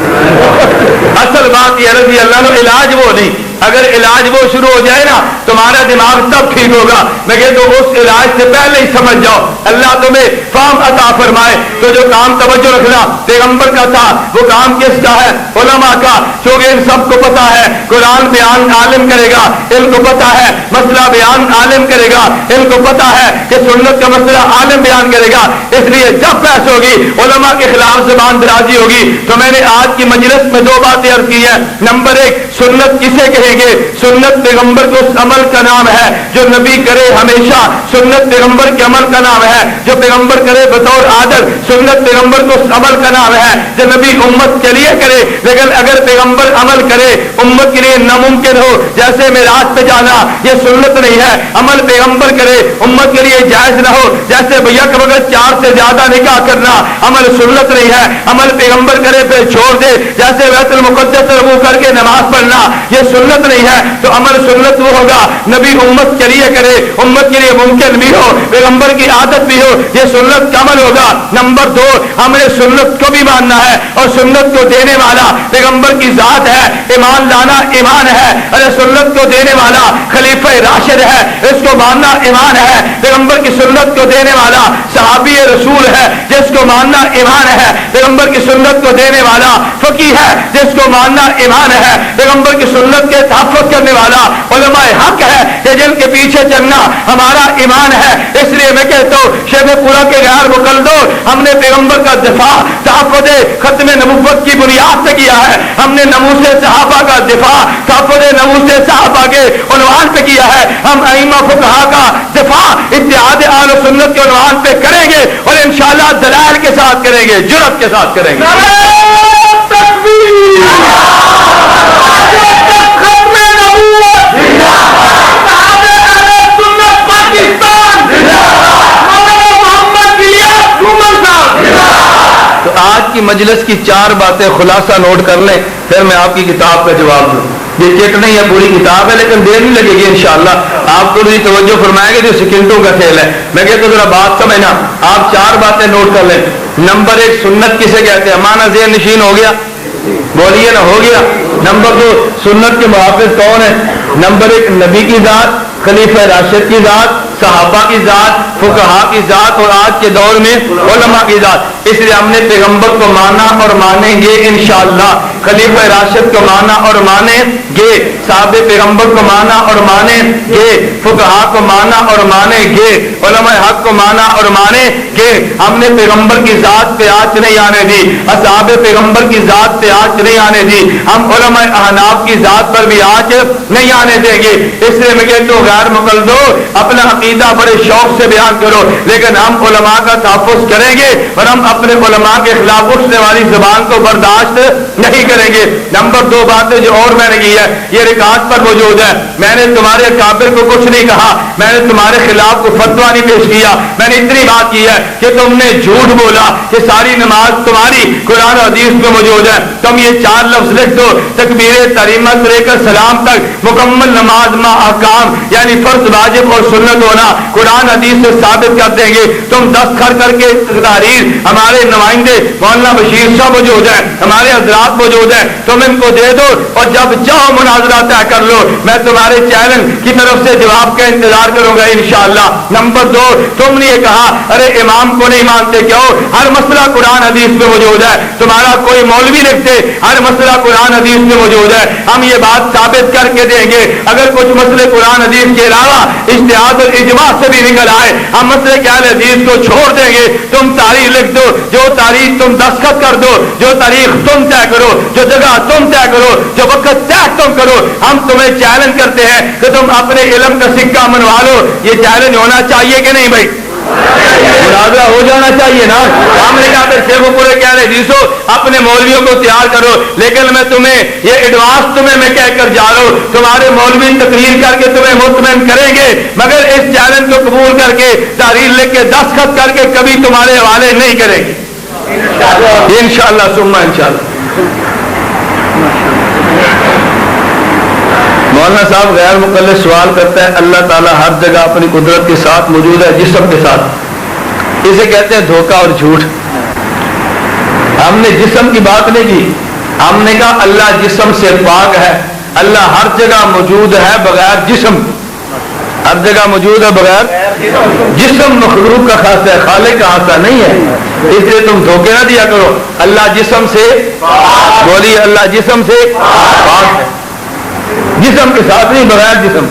اصل بات یہ رضی اللہ عنہ علاج وہ نہیں. اگر علاج وہ شروع ہو جائے نا تمہارا دماغ تب ٹھیک ہوگا. میں کہتا ہوں اس علاج سے پہلے ہی سمجھ جاؤ، اللہ تمہیں فہم عطا فرمائے. تو جو کام توجہ رکھنا پیغمبر کا تھا وہ کام کس کا ہے؟ علماء کا. کیونکہ ان سب کو پتا ہے قرآن بیان عالم کرے گا، ان کو پتا ہے مسئلہ بیان عالم کرے گا، ان کو پتا ہے کہ سنت کا مسئلہ عالم بیان کرے گا. اس لیے جب بحث ہوگی علماء کے خلاف زبان درازی ہوگی. تو میں نے آج کی مجلس میں 2 باتیں عرض کی ہیں. نمبر 1 سنت کسے کہیں گے؟ سنت پیغمبر کو اس عمل کا نام ہے جو نبی کرے ہمیشہ. سنت پیغمبر کے عمل کا نام ہے جو پیغمبر کرے بطور عادت. سنت پیغمبر کو اس عمل کا نام ہے جو نبی امت کے لیے کرے. لیکن اگر پیغمبر عمل کرے امت کے لیے ناممکن ہو، جیسے معراج پہ جانا، یہ سنت نہیں ہے. عمل پیغمبر کرے امت کے لیے جائز نہ ہو، جیسے بھیا کے وقت 4 سے زیادہ نکاح کرنا، عمل سنت نہیں ہے. عمل پیغمبر کرے پھر چھوڑ دے، جیسے بیت المقدس رفع کر کے نماز پڑھنا، یہ سنت نہیں ہے. تو عمل سنت وہ ہوگا نبی امت کے لیے کرے، امت کے لیے ممکن بھی ہو، پیغمبر کی عادت بھی ہو، یہ سنت کا عمل ہوگا. نمبر 2 ہم نے سنت کو بھی ماننا ہے اور سنت کو دینے والا پیغمبر کی ذات ہے. ایمان لانا ایمان ہے. ارے سنت کو دینے والا خلیفہ راشد ہے، اس کو ماننا ایمان ہے. پیغمبر کی سنت کو دینے والا صحابی رسول ہے، جس کو ماننا ایمان ہے. پیغمبر پیغمبر کی سنت کو دینے والا فقیہ ہے جس کو ماننا ایمان ہے، پیغمبر کی سنت کے تحفظ کرنے والا علماء حق ہے کہ جن کے پیچھے چلنا ہمارا ایمان ہے۔ اس لیے میں کہتا ہوں شیخ پورا کے غیر مقلدوں، ہم نے پیغمبر کا دفاع تحفظ ختم نبوت کی بنیاد سے کیا ہے، ہم نے ناموس صحابہ کا دفاع تحفظ ناموس صحابہ کے عنوان پہ کیا ہے، ہم ائمہ فقہا کا دفاع اتحاد اہل سنت کے عنوان پہ کریں گے اور انشاءاللہ دلائل کے ساتھ کریں گے، جرأت کے ساتھ کریں گے۔ تو آج کی مجلس کی 4 باتیں خلاصہ نوٹ کر لیں، پھر میں آپ کی کتاب کا جواب دوں۔ یہ چٹ نہیں ہے، پوری کتاب ہے لیکن دیر نہیں لگے گی انشاءاللہ۔ آپ کو بھی توجہ فرمائیں گے، جو سیکنڈوں کا کھیل ہے۔ میں کہتا ہوں ذرا بات سمجھنا، آپ 4 باتیں نوٹ کر لیں۔ نمبر 1 سنت کسے کہتے ہیں؟ مانا ذہن نشین ہو گیا، بولیے نا، ہو گیا۔ نمبر 2 سنت کے محافظ کون ہیں؟ نمبر 1 نبی کی ذات، خلیفہ راشد کی ذات، صحابہ کی ذات، فقہا کی ذات اور آج کے دور میں علماء کی ذات۔ اس لیے ہم نے پیغمبر کو مانا اور مانیں گے انشاءاللہ، خلیفہ راشد کو مانا اور مانیں گے، صحابہ پیغمبر کو مانا اور مانیں گے، فقہا کو مانا اور مانیں گے، علماء حق کو مانا اور مانیں گے۔ ہم نے پیغمبر کی ذات پہ آنچ نہیں آنے دی، اصحاب پیغمبر کی ذات پہ آنچ نہیں آنے دی، ہم علماء احناف کی ذات پر بھی آنچ نہیں آنے دیں گے۔ اس لیے میں کہتا ہوں غیر مقلدو، اپنا عقیدہ بڑے شوق سے بیان کرو، لیکن ہم علماء کا تحفظ کریں گے اور ہم اپنے علماء کے خلاف اٹھنے والی زبان کو برداشت نہیں کریں گے۔ نمبر 2 باتیں جو اور میں نے کی ہے، یہ ریکارڈ پر موجود ہے، میں نے تمہارے کافر کو کچھ نہیں کہا، میں نے تمہارے خلاف کو فتویٰ نہیں پیش کیا، میں نے اتنی بات کی ہے کہ تم نے جھوٹ بولا کہ ساری نماز تمہاری قرآن و حدیث میں موجود ہے۔ تم یہ 4 لفظ لکھ دو، تکبیر تحریمہ سے لے کر سلام تک مکمل نماز ما احکام، یعنی فرض واجب اور سنت ہونا قرآن حدیث سے ثابت کر دیں گے۔ تم دستخط کر کے تحریر، ہمارے نمائندے مولانا بشیر صاحب موجود ہیں، ہمارے حضرات موجود ہیں، تم ان کو دے دو اور جب چاہو مناظرہ طے کر لو، میں تمہارے چینل کی طرف سے جواب کا انتظار کروں گا انشاءاللہ۔ نمبر 2 تم نے یہ کہا ارے امام کو نہیں مانتے، کیوں؟ ہر مسئلہ قرآن حدیث میں موجود ہے، تمہارا کوئی مولوی لکھتے ہر مسئلہ قرآن حدیث میں موجود ہے، ہم یہ بات ثابت کر کے دیں گے۔ اگر کچھ مسئلے قرآن حدیث کے علاوہ اجتہاد اور اجماع سے بھی نکل آئے، ہم مسئلے کے اہل حدیث کو چھوڑ دیں گے۔ تم تاریخ لکھ دو، جو تاریخ تم دستخط کر دو، جو تاریخ تم طے کرو، جو جگہ تم طے کرو، جو وقت طے تم کرو، ہم تمہیں چیلنج کرتے ہیں کہ تم اپنے علم کا سکہ منوا لو۔ یہ چیلنج ہونا چاہیے کہ نہیں بھائی؟ مناظرہ ہو جانا چاہیے نا۔ ہم نے کہا پھر شیخ پورے کہہ رہے جیسو اپنے مولویوں کو تیار کرو، لیکن میں تمہیں یہ ایڈوانس تمہیں میں کہہ کر جا رہا ہوں، تمہارے مولوی تقریر کر کے تمہیں مطمئن کریں گے، مگر اس چیلنج کو قبول کر کے تحریر لکھ کے دستخط کر کے کبھی تمہارے حوالے نہیں کریں گے انشاءاللہ ثم انشاءاللہ۔ مولانا صاحب غیر مقلد سوال کرتا ہے، اللہ تعالیٰ ہر جگہ اپنی قدرت کے ساتھ موجود ہے، جسم کے ساتھ، اسے کہتے ہیں دھوکہ اور جھوٹ۔ ہم نے جسم کی بات نہیں کی، ہم نے کہا اللہ جسم سے پاک ہے، اللہ ہر جگہ موجود ہے بغیر جسم، ہر جگہ موجود ہے بغیر جسم، مخلوق کا خاصہ ہے، خالق کا خاصہ نہیں ہے، اس لیے تم دھوکے نہ دیا کرو۔ اللہ جسم سے، بولیے اللہ جسم سے پاک ہے، جسم کے ساتھ نہیں بغیر جسم۔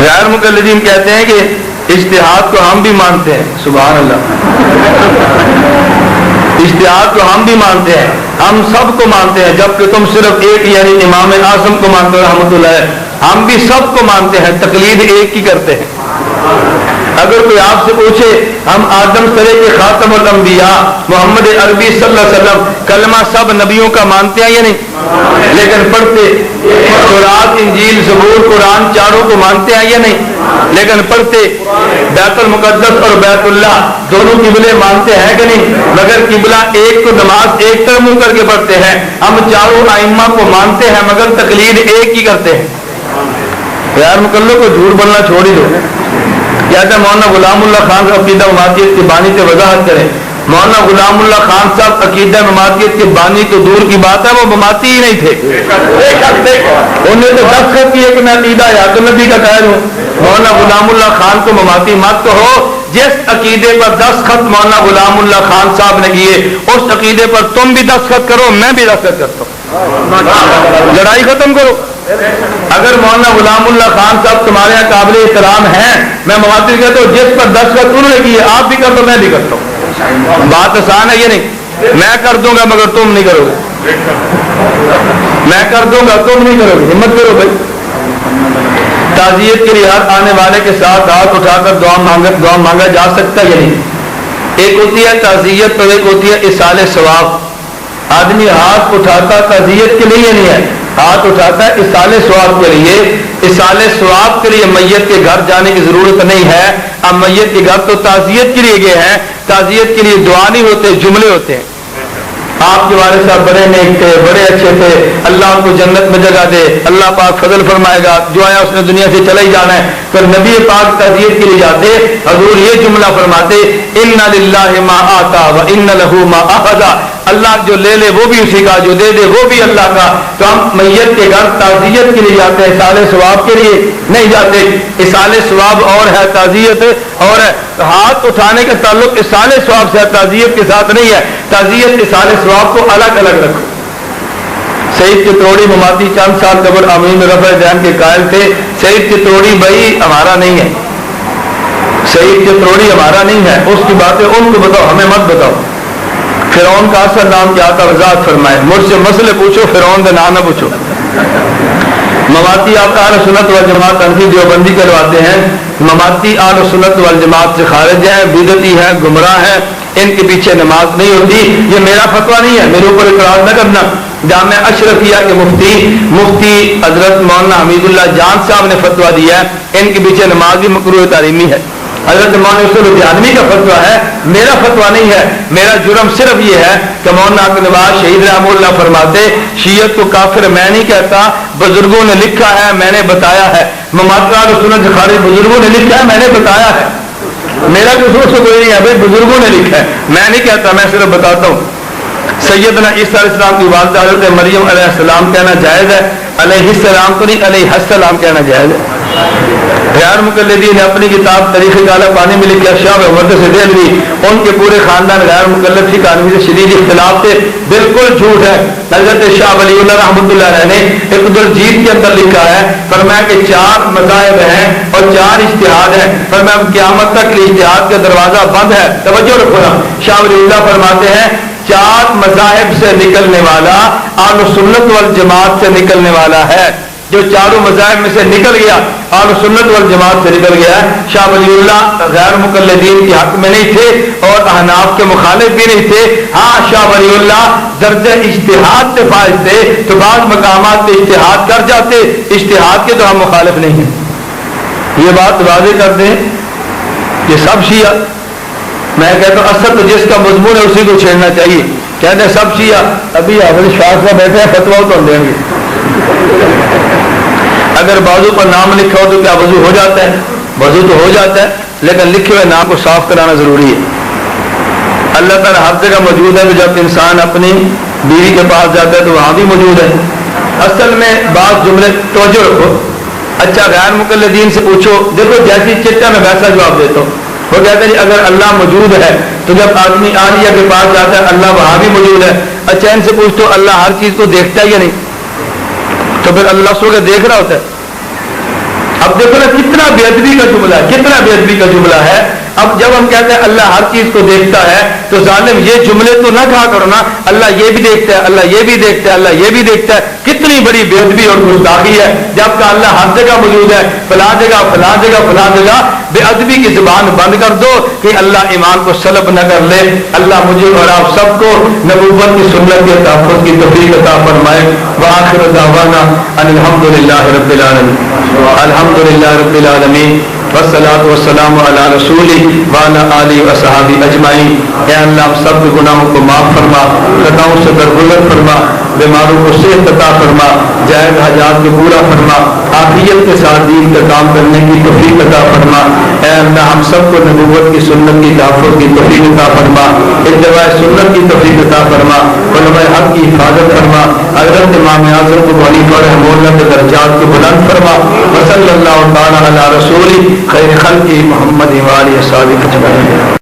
غیر مقلدین کہتے ہیں کہ اجتہاد کو ہم بھی مانتے ہیں، سبحان اللہ، اجتہاد کو ہم بھی مانتے ہیں، ہم سب کو مانتے ہیں، جبکہ تم صرف ایک یعنی امام اعظم کو مانتے ہو رحمۃ اللہ، ہم بھی سب کو مانتے ہیں، تقلید ایک کی کرتے ہیں۔ اگر کوئی آپ سے پوچھے ہم آدم سرے کے خاتم الانبیاء محمد عربی صلی اللہ علیہ وسلم کلمہ سب نبیوں کا مانتے ہیں یا نہیں؟ لیکن پڑھتے تورات انجیل زبور قرآن چاروں کو مانتے ہیں یا نہیں؟ لیکن پڑھتے بیت المقدس اور بیت اللہ دونوں قبلے مانتے ہیں کہ نہیں؟ مگر قبلہ ایک کو نماز ایک طرف منہ کر کے پڑھتے ہیں، ہم چاروں ائمہ کو مانتے ہیں مگر تقلید ایک ہی کرتے ہیں۔ غیر مقلدوں کو جھوٹ بولنا چھوڑ ہی دو۔ کہتا ہے مولانا غلام اللہ خان عقیدہ اماتیت کی بانی سے وضاحت کریں۔ مولانا غلام اللہ خان صاحب عقیدہ مماتیت کے بانی تو دور کی بات ہے، وہ مماتی ہی نہیں تھے، انہیں تو دستخط کیے کہ میں عقیدہ حیات النبی کا قائل ہوں۔ مولانا غلام اللہ خان کو مماتی مت کہو، جس عقیدے پر دستخط مولانا غلام اللہ خان صاحب نے کیے اس عقیدے پر تم بھی دستخط کرو، میں بھی دستخط کرتا ہوں، لڑائی ختم کرو۔ اگر مولانا غلام اللہ خان صاحب تمہارے یہاں قابل احترام ہیں، میں مماتی کہتا ہوں جس پر دستخط انہوں نے کیے آپ بھی کر دو، میں بھی کرتا ہوں۔ بات آسان ہے یہ نہیں، میں کر دوں گا مگر تم نہیں کرو گے، میں کر دوں گا تم نہیں کرو گے، ہمت کرو بھائی۔ تعزیت کے لیے ہر آنے والے کے ساتھ ہاتھ اٹھا کر دعا مانگا جا سکتا ہے یا نہیں؟ ایک ہوتی ہے تعزیت اور ایک ہوتی ہے اصال ثواب۔ آدمی ہاتھ اٹھاتا تعزیت کے لیے نہیں ہے، ہاتھ اٹھاتا ہے اصال ثواب کے لیے۔ اصال ثواب کے لیے میت کے گھر جانے کی ضرورت نہیں ہے، اب میت کے گھر تو تعزیت کے لیے گئے ہیں، تعزیت کے لیے دعا نہیں ہوتے، جملے ہوتے ہیں۔ آپ کے والد صاحب بڑے نیک تھے، بڑے اچھے تھے، اللہ ان کو جنت میں جگہ دے، اللہ پاک فضل فرمائے گا، جو آیا اس نے دنیا سے چلا ہی جانا ہے۔ پھر نبی پاک تعزیت کے لیے جاتے، حضور یہ جملہ فرماتے، ان للہ ما آتا و ان لہ ما اخذ، اللہ جو لے لے وہ بھی اسی کا، جو دے دے وہ بھی اللہ کا۔ تو ہم میت کے گھر تعزیت کے لیے جاتے ہیں، اصال ثواب کے لیے نہیں جاتے۔ اصال ثواب اور ہے، تعزیت اور ہے۔ ہاتھ اٹھانے کا تعلق اصال ثواب سے ہے، تعزیت کے ساتھ نہیں ہے۔ تعزیت اصال ثواب کو الگ الگ رکھو۔ سعید چتروڑی مماتی چند سال قبل امین رفع دین کے قائل تھے، سعید چتروڑی بھائی ہمارا نہیں ہے، سعید چتروڑی ہمارا نہیں ہے، اس کی باتیں ان کو بتاؤ، ہمیں مت بتاؤ۔ فرعون کا اصل نام کیا تھا وضاحت فرمائے، مجھ سے مسئلے پوچھو، فرعون کا نام نہ پوچھو۔ مماتی آپ اہل سنت والجماعت انفی دیوبندی کرواتے ہیں، مماتی اہل سنت والجماعت سے خارج ہیں، بدعتی ہیں، گمراہ ہیں، ان کے پیچھے نماز نہیں ہوتی۔ یہ میرا فتویٰ نہیں ہے، میرے اوپر اعتراض نہ کرنا۔ جامعہ اشرفیہ کے مفتی حضرت مولانا حمید اللہ جان صاحب نے فتویٰ دیا ہے، ان کے پیچھے نماز بھی مکروہ تعلیمی ہے۔ حضرت مولانا یوسف الدیانوی کا فتویٰ ہے، میرا فتویٰ نہیں ہے۔ میرا جرم صرف یہ ہے کہ مولانا عبد النواز شہید رحمہ اللہ فرماتے، شیعت کو کافر میں نہیں کہتا، بزرگوں نے لکھا ہے میں نے بتایا ہے۔ مماثلہ سنت سے خارج بزرگوں نے لکھا ہے میں نے بتایا ہے، میرا قصور سے کوئی نہیں ہے بھائی، بزرگوں نے لکھا ہے، میں نہیں کہتا، میں صرف بتاتا ہوں۔ سیدنا عیسیٰ علیہ السلام کی والدہ حضرت مریم علیہ السلام کہنا جائز ہے، علیہ السلام کو نہیں علیہ السلام کہنا جائز ہے۔ غیر مقلدین نے اپنی کتاب تاریخ کالا پانی میں لکھا، شاہ محمد سے دہلوی ان کے پورے خاندان غیر مقلد تھی، کانوی سے شدید اختلاف تھے، بالکل جھوٹ ہے۔ حضرت شاہ ولی اللہ رحمۃ اللہ علیہ نے اقد الجید کے اندر لکھا ہے، فرمایا کہ 4 مذاہب ہیں اور 4 اجتہاد ہیں، فرمایا قیامت تک اجتہاد کا دروازہ بند ہے۔ توجہ رکھو نا، شاہ ولی اللہ فرماتے ہیں 4 مذاہب سے نکلنے والا اہل سنت والجماعت سے نکلنے والا ہے، جو 4 مذاہب میں سے نکل گیا اہل سنت والجماعت سے نکل گیا۔ شاہ ولی اللہ غیر مقلدین کے حق میں نہیں تھے اور احناف کے مخالف بھی نہیں تھے۔ ہاں شاہ ولی اللہ درجہ اجتہاد سے فائز تھے، تو بعض مقامات پہ اجتہاد کر جاتے، اجتہاد کے تو ہم مخالف نہیں ہیں۔ یہ بات واضح کر دیں، یہ سب شیعہ، میں کہتا ہوں اصل تو جس کا مضمون ہے اسی کو چھیڑنا چاہیے۔ کہتے ہیں سب شیعہ، ابھی حافظ شاہ صاحب بیٹھے ہیں، فتویٰ تو ہم دیں گے۔ اگر بازو پر نام لکھا ہو تو کیا وضو ہو جاتا ہے؟ وضو تو ہو جاتا ہے، لیکن لکھے ہوئے نام کو صاف کرانا ضروری ہے۔ اللہ تعالیٰ ہر جگہ موجود ہے، جب انسان اپنی بیوی کے پاس جاتا ہے تو وہاں بھی موجود ہے۔ اصل میں بعض جملے توجہ رکھو۔ اچھا غیر مقلدین سے پوچھو، دیکھو جیسی چٹا میں ویسا جواب دیتا ہوں۔ وہ کہتے ہیں اگر اللہ موجود ہے تو جب آدمی عالیہ کے پاس جاتا ہے اللہ وہاں بھی موجود ہے۔ اچھا ان سے پوچھو اللہ ہر چیز کو دیکھتا ہے یا نہیں؟ تو پھر اللہ سو کے دیکھ رہا ہوتا ہے۔ اب دیکھو نا کتنا بے ادبی کا جملہ ہے، کتنا بے ادبی کا جملہ ہے۔ اب جب ہم کہتے ہیں اللہ ہر چیز کو دیکھتا ہے تو ظالم یہ جملے تو نہ کہا کرو نا، اللہ یہ بھی دیکھتا ہے، اللہ یہ بھی دیکھتا ہے، اللہ یہ بھی دیکھتا ہے۔ کتنی بڑی بے ادبی اور گستاخی ہے جب کہ اللہ ہر جگہ موجود ہے، فلاں جگہ فلاں جگہ فلاں جگہ۔ بے ادبی کی زبان بند کر دو کہ اللہ ایمان کو سلب نہ کر لے۔ اللہ مجھے اور آپ سب کو نبوت کی سنت کے تحفظ کی توفیق عطا فرمائے۔ وآخر دعوانا ان الحمدللہ رب العالمین، الحمدللہ رب العالمین، والصلاۃ والسلام علی رسولہ وعلی آلہ وصحبہ اجمعین۔ اے اللہ ہم سب کے گناہوں کو معاف فرما، خطاؤں سے درگزر فرما، بیماروں کو صحت عطا فرما، جائز حاجات کو پورا فرما، عافیت کے ساتھ دین کا کام کرنے کی توفیق عطا فرما۔ اے اللہ ہم سب کو نبوت کی سنت کی تحفظ کی توفیق عطا فرما، اتباع سنت کی توفیق عطا فرما، علماء حق کی حفاظت فرما، حضرت امام اعظم کو خلیفہ رحمہ اللہ کے درجات کو بلند فرما۔ وصلی اللہ تعالی علی رسول خیر خلق محمد و آلہ وصحبہ اجمعین۔